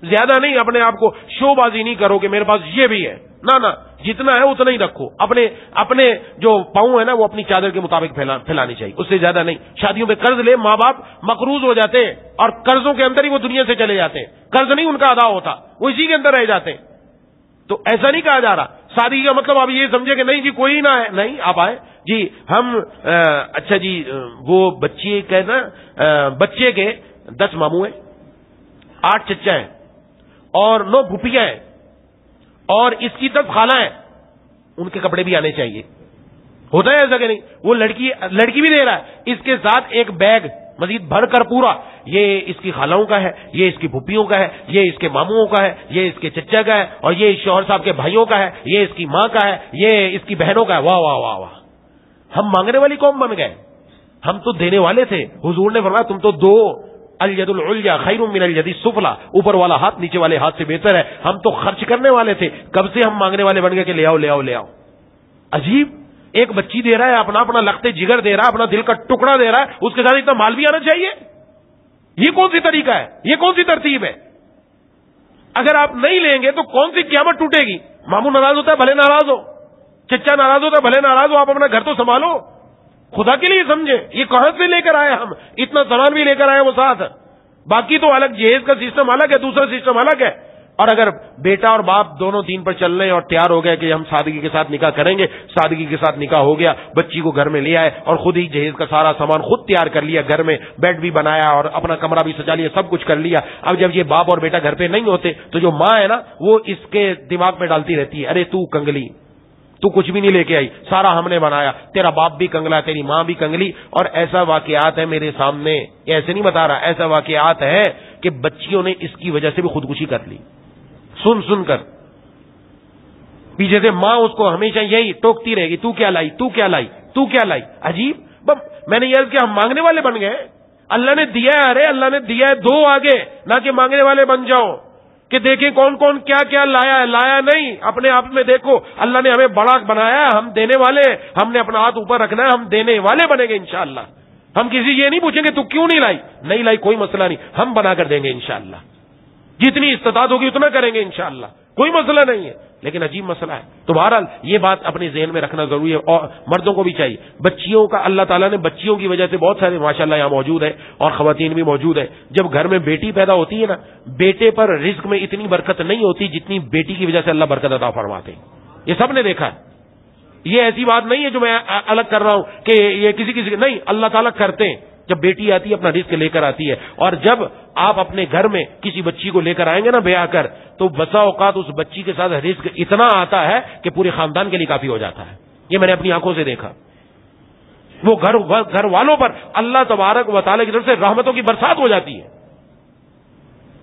زیادہ نہیں. اپنے آپ کو شو بازی نہیں کرو کہ میرے پاس یہ بھی ہے. نہ جتنا ہے اتنا ہی رکھو. اپنے جو پاؤں ہے نا وہ اپنی چادر کے مطابق پھیلانی چاہیے، اس سے زیادہ نہیں. شادیوں پہ قرض لے ماں باپ مقروض ہو جاتے ہیں اور قرضوں کے اندر ہی وہ دنیا سے چلے جاتے ہیں. قرض نہیں ان کا ادا ہوتا، وہ اسی کے اندر رہ جاتے ہیں. تو ایسا نہیں کہا جا رہا. شادی کا مطلب آپ یہ سمجھے کہ نہیں جی کوئی نہ ہے. نہیں، آپ آئے جی ہم اچھا جی وہ بچے کے 10 ماموں ہیں، 8 چچا ہیں اور 9 پھوپھیاں ہیں اور اس کی طرف خالہ ہیں. ان کے کپڑے بھی آنے چاہیے. ہوتا ہے ایسا کہ نہیں؟ وہ لڑکی بھی دے رہا ہے، اس کے ساتھ ایک بیگ مزید بھر کر پورا. یہ اس کی خالوں کا ہے، یہ اس کی پھوپھیوں کا ہے، یہ اس کے ماموں کا ہے، یہ اس کے چچا کا ہے، اور یہ شوہر صاحب کے بھائیوں کا ہے، یہ اس کی ماں کا ہے، یہ اس کی بہنوں کا ہے. واہ واہ واہ واہ. ہم مانگنے والی قوم بن گئے، ہم تو دینے والے تھے. حضور نے فرمایا تم تو دو، الید العلیٰ خیر من الید السفلیٰ، اوپر والا ہاتھ نیچے والے ہاتھ سے بہتر ہے. ہم تو خرچ کرنے والے تھے، کب سے ہم مانگنے والے بن گئے کہ لے آؤ لے آؤ لے آؤ. عجیب، ایک بچی دے رہا ہے، اپنا لختے جگر دے رہا ہے، اپنا دل کا ٹکڑا دے رہا ہے، اس کے ساتھ اتنا مال بھی آنا چاہیے. یہ کون سی طریقہ ہے؟ یہ کون سی ترتیب ہے؟ اگر آپ نہیں لیں گے تو کون سی قیامت ٹوٹے گی؟ ماموں ناراض ہوتا ہے بھلے ناراض ہو، چچا ناراض ہوتا ہے بھلے ناراض ہو، آپ اپنا گھر تو سنبھالو. خدا کے لیے سمجھے یہ کہاں سے لے کر آئے ہم؟ اتنا سامان بھی لے کر آئے وہ ساتھ. باقی تو الگ جہیز کا سسٹم الگ ہے، دوسرا سسٹم الگ ہے. اور اگر بیٹا اور باپ دونوں دین پر چل رہے ہیں اور تیار ہو گئے کہ ہم سادگی کے ساتھ نکاح کریں گے، سادگی کے ساتھ نکاح ہو گیا، بچی کو گھر میں لے آئے اور خود ہی جہیز کا سارا سامان خود تیار کر لیا، گھر میں بیڈ بھی بنایا اور اپنا کمرہ بھی سجا لیا، سب کچھ کر لیا. اب جب یہ باپ اور بیٹا گھر پہ نہیں ہوتے تو جو ماں ہے نا وہ اس کے دماغ میں ڈالتی رہتی ہے، ارے تو کنگلی، تو کچھ بھی نہیں لے کے آئی، سارا ہم نے بنایا، تیرا باپ بھی کنگلا، تیری ماں بھی کنگلی. اور ایسا واقعات ہے میرے سامنے، ایسے نہیں بتا رہا، ایسا واقعات ہے کہ بچیوں نے اس کی وجہ سے بھی خودکشی کر لی. سن کر پیچھے سے ماں اس کو ہمیشہ یہی ٹوکتی رہے گی، تو کیا لائی تو کیا لائی تو کیا لائی. عجیب. میں نے یہ کہ ہم مانگنے والے بن گئے. اللہ نے دیا ہے، ارے اللہ نے دیا ہے، دو آگے، نہ کہ مانگنے والے بن جاؤ. کہ دیکھیں کون کون کیا کیا لایا ہے، لایا نہیں، اپنے آپ میں دیکھو اللہ نے ہمیں بڑا بنایا ہے، ہم دینے والے ہیں، ہم نے اپنا ہاتھ اوپر رکھنا ہے، ہم دینے والے بنیں گے انشاءاللہ۔ ہم کسی یہ نہیں پوچھیں گے تو کیوں نہیں لائی کوئی مسئلہ نہیں، ہم بنا کر دیں گے انشاءاللہ، جتنی استطاعت ہوگی اتنا کریں گے انشاءاللہ، کوئی مسئلہ نہیں ہے۔ لیکن عجیب مسئلہ ہے، تو بہرحال یہ بات اپنے ذہن میں رکھنا ضروری ہے، اور مردوں کو بھی چاہیے۔ بچیوں کا اللہ تعالیٰ نے بچیوں کی وجہ سے بہت سارے ماشاءاللہ یہاں موجود ہیں اور خواتین بھی موجود ہیں، جب گھر میں بیٹی پیدا ہوتی ہے نا، بیٹے پر رزق میں اتنی برکت نہیں ہوتی جتنی بیٹی کی وجہ سے اللہ برکت عطا فرماتے ہیں، یہ سب نے دیکھا ہے۔ یہ ایسی بات نہیں ہے جو میں الگ کر رہا ہوں کہ یہ کسی نہیں، اللہ تعالیٰ کرتے ہیں۔ جب بیٹی آتی ہے اپنا رزق لے کر آتی ہے، اور جب آپ اپنے گھر میں کسی بچی کو لے کر آئیں گے نا بیاہ کر، تو بسا اوقات اس بچی کے ساتھ رزق اتنا آتا ہے کہ پورے خاندان کے لیے کافی ہو جاتا ہے۔ یہ میں نے اپنی آنکھوں سے دیکھا، وہ گھر والوں پر اللہ تبارک و تعالیٰ کی طرف سے رحمتوں کی برسات ہو جاتی ہے۔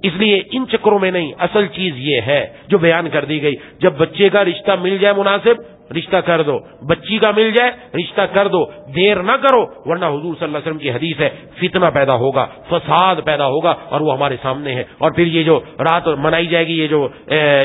اس لیے ان چکروں میں نہیں، اصل چیز یہ ہے جو بیان کر دی گئی، جب بچے کا رشتہ مل جائے مناسب، رشتہ کر دو، بچی کا مل جائے رشتہ کر دو، دیر نہ کرو، ورنہ حضور صلی اللہ علیہ وسلم کی حدیث ہے فتنہ پیدا ہوگا، فساد پیدا ہوگا، اور وہ ہمارے سامنے ہے۔ اور پھر یہ جو رات منائی جائے گی، یہ جو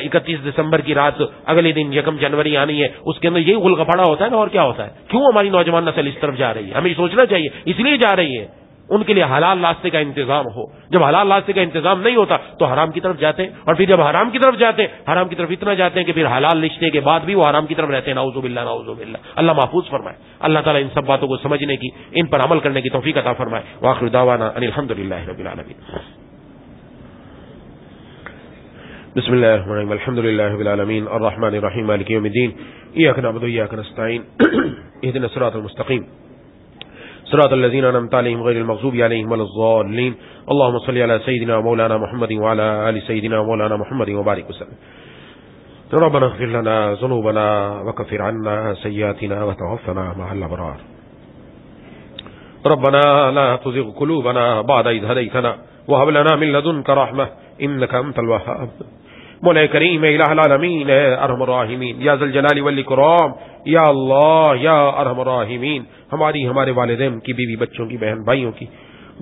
31 دسمبر کی رات اگلے دن 1 جنوری آنی ہے، اس کے اندر یہی غلغفڑا ہوتا ہے نا، اور کیا ہوتا ہے؟ کیوں ہماری نوجوان نسل اس طرف جا رہی ہے؟ ہمیں یہ سوچنا چاہیے، اس لیے جا رہی ہے ان کے لیے حلال راستے کا انتظام ہو۔ جب حلال راستے کا انتظام نہیں ہوتا تو حرام کی طرف جاتے ہیں، اور پھر جب حرام کی طرف جاتے ہیں، حرام کی طرف اتنا جاتے ہیں کہ پھر حلال رشتے کے بعد بھی وہ حرام کی طرف رہتے ہیں۔ نعوذ باللہ نعوذ باللہ، اللہ محفوظ فرمائے۔ اللہ تعالیٰ ان سب باتوں کو سمجھنے کی، ان پر عمل کرنے کی توفیق عطا فرمائے۔ وآخر دعوانا ان الحمدللہ رب العالمین۔ بسم اللہ الرحمن الرحیم، الحمدللہ رب العالمین، الرحمن الرحیم، مالک یوم الدین، ایاک نعبد و ایاک نستعین، اهدنا الصراط المستقیم، صراط الذين أنعمت عليهم غير المغضوب عليهم ولا الضالين، اللهم صل على سيدنا مولانا محمد وعلى آل سيدنا مولانا محمد وبارك وسلم۔ ربنا اغفر لنا ذنوبنا وكفر عنا سيئاتنا وتوفنا مع الأبرار، ربنا لا تزغ قلوبنا بعد إذ هديتنا وهب لنا من لدنك رحمة إنك أنت الوهاب۔ مولا کریم الہ العالمین، اے ارحم الراحمین، یا ذی الجلال والاکرام، یا اللہ یا ارحم الراحمین، ہمارے والدین کی، بیوی بچوں کی، بہن بھائیوں کی،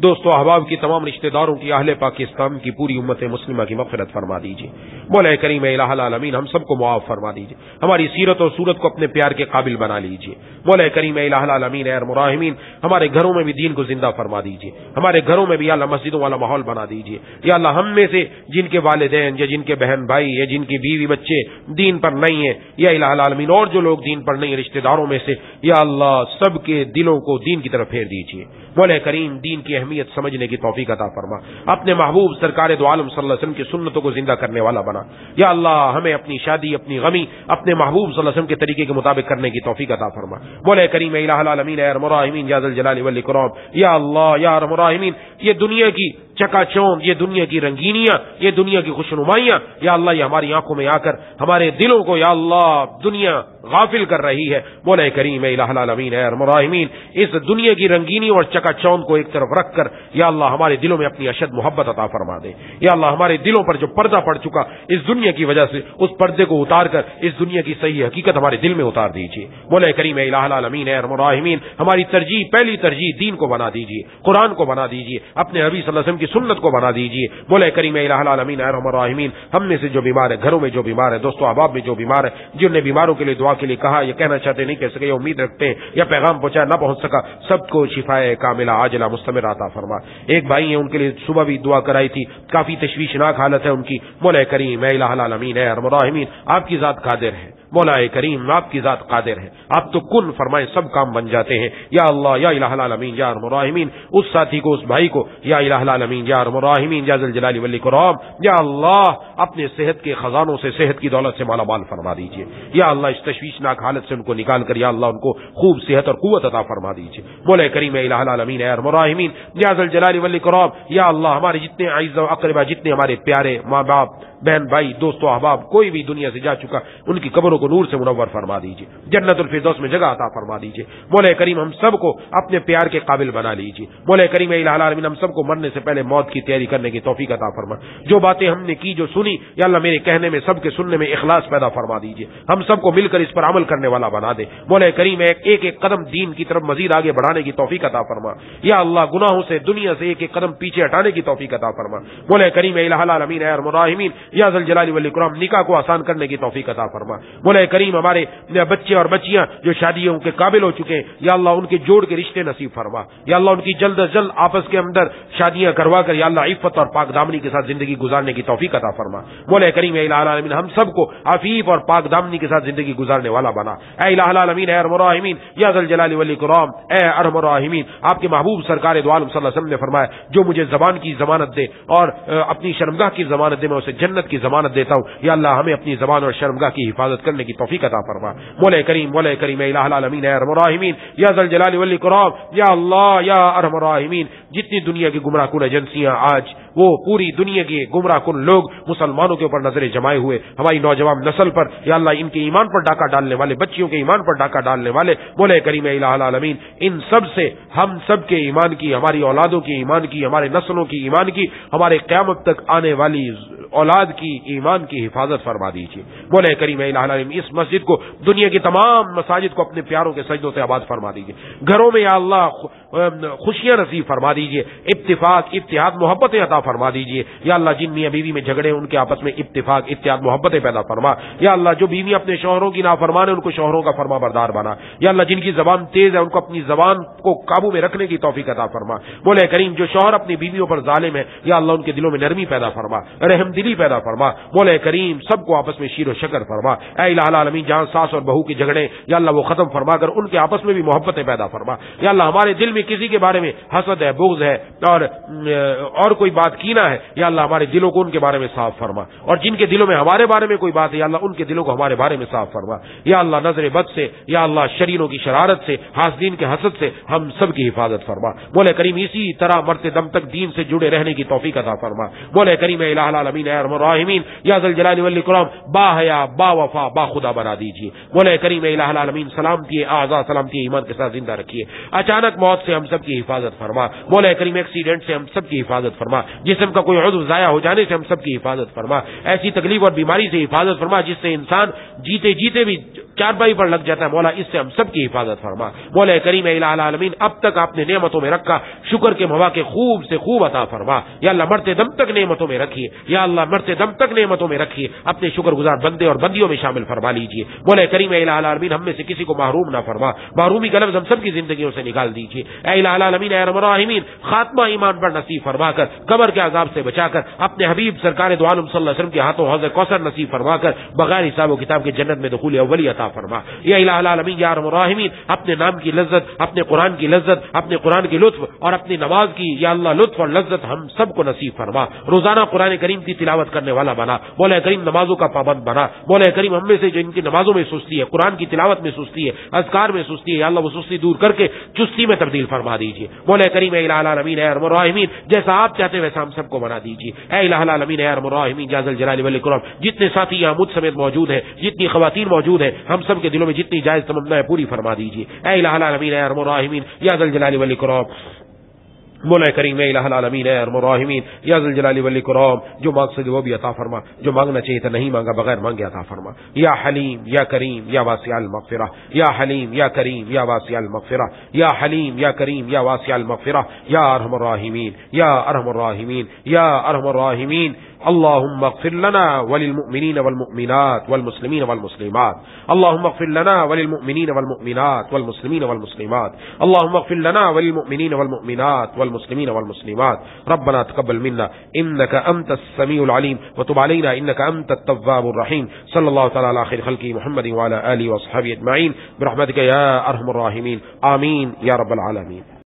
دوستوں احباب کی، تمام رشتہ داروں کی، اہل پاکستان کی، پوری امت مسلمہ کی مغفرت فرما دیجیے۔ مولا کریم الہ العالمین ہم سب کو معاف فرما دیجیے، ہماری سیرت اور صورت کو اپنے پیار کے قابل بنا لیجیے۔ مولا کریم الہ العالمین اے ارحم الراحمین ہمارے گھروں میں بھی دین کو زندہ فرما دیجیے، ہمارے گھروں میں بھی یا اللہ مسجدوں والا ماحول بنا دیجیے۔ یا اللہ ہم میں سے جن کے والدین یا جن کے بہن بھائی یا جن کی بیوی بچے دین پر نہیں ہیں، یا الہ العالمین اور جو لوگ دین پر نہیں ہیں رشتہ داروں میں سے، یا اللہ سب کے دلوں کو دین کی طرف پھیر دیجیے۔ مولا کریم دین کی اہمیت سمجھنے کی توفیق عطا فرما، اپنے محبوب سرکار دو عالم صلی اللہ علیہ وسلم کی سنتوں کو زندہ کرنے والا بنا۔ یا اللہ ہمیں اپنی شادی، اپنی غمی اپنے محبوب صلی اللہ علیہ وسلم کے طریقے کے مطابق کرنے کی توفیق عطا فرما۔ مولا کریم الہ العالمین اے ارحم الراحمین یا ذی الجلال والاکرام، یا اللہ یا ارحم الراحمین یہ دنیا کی چکا چوند، یہ دنیا کی رنگینیاں، یہ دنیا کی خوشنمائیاں، یا اللہ یہ ہماری آنکھوں میں آ کر ہمارے دلوں کو یا اللہ دنیا غافل کر رہی ہے۔ مولا کریم الہ العالمین اے ارحم الراحمین اس دنیا کی رنگینی اور چکا چوند کو ایک طرف رکھ کر یا اللہ ہمارے دلوں میں اپنی اشد محبت عطا فرما دے۔ یا اللہ ہمارے دلوں پر جو پردہ پڑ چکا اس دنیا کی وجہ سے، اس پردے کو اتار کر اس دنیا کی صحیح حقیقت ہمارے دل میں اتار دیجیے۔ مولا کریم الہ العالمین اے ارحم الراحمین ہماری ترجیح، پہلی ترجیح دین کو بنا دیجیے، قرآن کو بنا دیجیے، اپنے نبی صلی اللہ علیہ وسلم کی سنت کو بنا دیجیے۔ مولا کریم الہ العالمین اے ارحم الراحمین ہم میں سے جو بیمار ہے، گھروں میں جو بیمار ہے، دوستوں احباب میں جو بیمار ہے، جن نے بیماروں کے لیے دعا کے لیے کہا یا کہنا چاہتے نہیں کہہ سکے، یا امید رکھتے ہیں یا پیغام پہنچا نہ پہنچ سکا، سب کو شفائے کاملہ عاجلہ مستمر عطا فرما۔ ایک بھائی ہیں ان کے لیے صبح بھی دعا کرائی تھی، کافی تشویشناک حالت ہے ان کی۔ مولا کریم الہ العالمین اے ارحم الراحمین آپ کی ذات قادر ہے، مولا کریم آپ کی ذات قادر ہے، آپ تو کن فرمائے سب کام بن جاتے ہیں۔ یا اللہ یا الہ العالمین یا ارحم الراحمین اس ساتھی کو، اس بھائی کو یا الہ العالمین یا ارحم الراحمین یا ذی الجلال والاکرام یا اللہ اپنے صحت کے خزانوں سے، صحت کی دولت سے مالا مال فرما دیجیے۔ یا اللہ اس تشویشناک حالت سے ان کو نکال کر یا اللہ ان کو خوب صحت اور قوت عطا فرما دیجیے۔ مولا کریم الہ العالمین اے ارحم الراحمین یا ذی الجلال والاکرام یا اللہ ہمارے جتنے اعز و اقربا، جتنے ہمارے پیارے ماں باپ، بہن بھائی، دوستوں احباب کوئی بھی دنیا سے جا چکا، ان کی قبروں کو نور سے منور فرما دیجیے، جنت الفردوس میں جگہ عطا فرما دیجیے۔ مولا کریم ہم سب کو اپنے پیار کے قابل بنا لیجیے۔ مولا کریم الہ العالمین ہم سب کو مرنے سے پہلے موت کی تیاری کرنے کی توفیق عطا فرما۔ جو باتیں ہم نے کی، جو سنی، یا اللہ میرے کہنے میں، سب کے سننے میں اخلاص پیدا فرما دیجیے، ہم سب کو مل کر اس پر عمل کرنے والا بنا دے۔ مولا کریم ایک ایک قدم دین کی طرف مزید آگے بڑھانے کی توفیق عطا فرما۔ یا اللہ گناہوں سے، دنیا سے ایک ایک قدم پیچھے ہٹانے کی توفیق عطا فرما۔ مولا کریم الہ العالمین اے ارحم الراحمین یا ذل جلال والاکرام نکاح کو آسان کرنے کی توفیق عطا فرما۔ مولا کریم ہمارے بچے اور بچیاں جو شادیوں کے قابل ہو چکے ہیں، یا اللہ ان کے جوڑ کے رشتے نصیب فرما۔ یا اللہ ان کی جلد از جلد آپس کے اندر شادیاں کروا کر یا اللہ عفت اور پاک دامنی کے ساتھ زندگی گزارنے کی توفیق عطا فرما۔ مولا کریم الہ العالمین ہم سب کو عفیف اور پاک دامنی کے ساتھ زندگی گزارنے والا بنا۔ اے الہ العالمین اے ارحم الراحمین یا ذل جلال والاکرام اے ارحم الراحمین، آپ کے محبوب سرکار دو عالم صلی اللہ علیہ وسلم نے فرمایا جو مجھے زبان کی ضمانت دے اور اپنی شرمگاہ کی ضمانت دے، میں اسے جنت کی ضمانت دیتا ہوں۔ یا اللہ ہمیں اپنی زبان اور شرمگاہ کی حفاظت کرنے کی توفیق عطا فرما۔ مولا کریم الہ العالمین اے ارحم الراحمین یا ذل جلال والاکرام یا اللہ یا ارحم الراحمین، جتنی دنیا کی گمراہ کن ایجنسیاں آج وہ پوری دنیا کے گمراہ کن لوگ مسلمانوں کے اوپر نظریں جمائے ہوئے، ہماری نوجوان نسل پر یا اللہ ان کے ایمان پر ڈاکہ ڈالنے والے، بچیوں کے ایمان پر ڈاکہ ڈالنے والے، مولا کریم الہ العالمین ان سب سے ہم سب کے ایمان کی، ہماری اولادوں کی ایمان کی، ہمارے نسلوں کی ایمان کی، ہمارے قیامت تک آنے والی اولاد کی ایمان کی حفاظت فرما دیجیے۔ مولا کریم الہ العالمین اس مسجد کو، دنیا کی تمام مساجد کو اپنے پیاروں کے سجدوں سے آباد فرما دیجیے۔ گھروں میں یا اللہ خوشیاں نصیب فرما دیجیے، اتفاق، اتحاد، محبتیں عطا فرما دیجیے۔ یا اللہ جن میاں بیوی میں جھگڑے ان کے آپس میں اتفاق، اتحاد، محبتیں پیدا فرما۔ یا اللہ جو بیوی اپنے شوہروں کی نافرمان ہے ان کو شوہروں کا فرما بردار بنا۔ یا اللہ جن کی زبان تیز ہے ان کو اپنی زبان کو قابو میں رکھنے کی توفیق عطا فرما۔ مولا کریم جو شوہر اپنی بیویوں پر ظالم ہے یا اللہ ان کے دلوں میں نرمی پیدا فرما، رحم دلی پیدا فرما۔ مولا کریم سب کو آپس میں شیر و شکر فرما۔ اے الہ العالمین جہاں ساس اور بہو کے جھگڑے یا اللہ وہ ختم فرما کر ان کے آپس میں بھی محبتیں پیدا فرما۔ یا اللہ ہمارے دل میں کسی کے بارے میں حسد ہے، بغض ہے اور کوئی بات کینہ ہے، یا اللہ ہمارے دلوں کو ان کے بارے میں صاف فرما، اور جن کے دلوں میں ہمارے بارے میں کوئی بات ہے یا اللہ ان کے دلوں کو ہمارے بارے میں صاف فرما۔ یا اللہ نظر بد سے، یا اللہ شرینوں کی شرارت سے، حاسدین کے حسد سے ہم سب کی حفاظت فرما۔ مولا کریم اسی طرح مرتے دم تک دین سے جڑے رہنے کی توفیق عطا فرما۔ مولا کریم الہ العالمین اے ارحم الراحمین یا ذل جلال والاکرام با حیا، با وفا، با خدا بنا دیجیے۔ مولا کریم الہ العالمین سلامتی اعضاء، سلامتی ایمان کے ساتھ زندہ رکھیے۔ اچانک موت سے ہم سب کی حفاظت فرما۔ مولا کریم ایکسیڈنٹ سے ہم سب کی حفاظت فرما، جسم کا کوئی عضو ضائع ہو جانے سے ہم سب کی حفاظت فرما، ایسی تکلیف اور بیماری سے حفاظت فرما جس سے انسان جیتے جیتے بھی چارپائی پر لگ جاتا ہے، مولا اس سے ہم سب کی حفاظت فرما۔ مولا کریم الہ العالمین اب تک آپ نے نعمتوں میں رکھا، شکر کے مواقع خوب سے خوب عطا فرما۔ یا اللہ مرتے دم تک نعمتوں میں رکھیے، یا اللہ مرتے دم تک نعمتوں میں رکھیے، اپنے شکر گزار بندے اور بندیوں میں شامل فرما لیجیے۔ مولا کریم الہ العالمین ہم میں سے کسی کو محروم نہ فرما، محرومی کا لفظ ہم سب کی زندگیوں سے نکال دیجیے۔ اے الہ العالمین اے ارحم الراحمین خاتمہ ایمان پر نصیب فرما کر، قبر کے عذاب سے بچا کر، اپنے حبیب سرکار دو عالم صلی اللہ علیہ وسلم کے ہاتھوں حوض کوثر نصیب فرما کر بغیر حساب و کتاب کے جنت میں دخول اولی عطا فرما۔ یا الہ العالمین یا ارحم الراحمین اپنے نام کی لذت، اپنے قرآن کی لذت، اپنے قرآن کی لطف اور اپنی نماز کی یا اللہ لطف اور لذت ہم سب کو نصیب فرما۔ روزانہ قرآن کریم کی تلاوت کرنے والا بنا، مولا کریم نمازوں کا پابند بنا۔ مولا کریم ہم میں سے جو ان کی نمازوں میں سستی ہے، قرآن کی تلاوت میں سستی ہے، اذکار میں سستی ہے، یا اللہ وہ سستی دور کر کے چستی میں تبدیل فرما دیجیے۔ مولا کریم اے الہ العالمین اے ارحم الراحمین جیسا آپ چاہتے ہیں ویسا ہم سب کو بنا دیجیے۔ اے الہ العالمین اے ارحم الراحمین یا ذل جلال والاکرام جتنے ساتھی یہاں مجھ سمیت موجود ہیں، جتنی خواتین موجود ہیں، ہم سب کے دلوں میں جتنی جائز تمنا پوری فرما دیجیے۔ اے الہ العالمین اے ارحم الراحمین یا ذل جلال والاکرام مولا کریم اے الہ العالمین اے ارحم الراحمین یا ذل جلال والاکرام جو مقصد وہ بھی عطا فرما، جو مانگنا چاہیے تھا نہیں مانگا بغیر مانگے عطا فرما۔ یا حلیم یا کریم یا واسع المغفرہ، یا حلیم یا کریم یا واسع المغفرہ، یا حلیم یا کریم یا واسع المغفرہ، یا ارحم الراحمین یا ارحم الراحمین یا ارحم الراحمین۔ اللهم اغفر لنا وللمؤمنين والمؤمنات والمسلمين والمسلمات، اللهم اغفر لنا وللمؤمنين والمؤمنات والمسلمين والمسلمات، اللهم اغفر لنا وللمؤمنين والمؤمنات والمسلمين والمسلمات، ربنا تقبل منا انك انت السميع العليم وتب علينا انك انت التواب الرحيم، صلى الله تعالى على خير خلقه محمد وعلى اله وصحبه اجمعين برحمتك يا ارحم الراحمين، آمين يا رب العالمين۔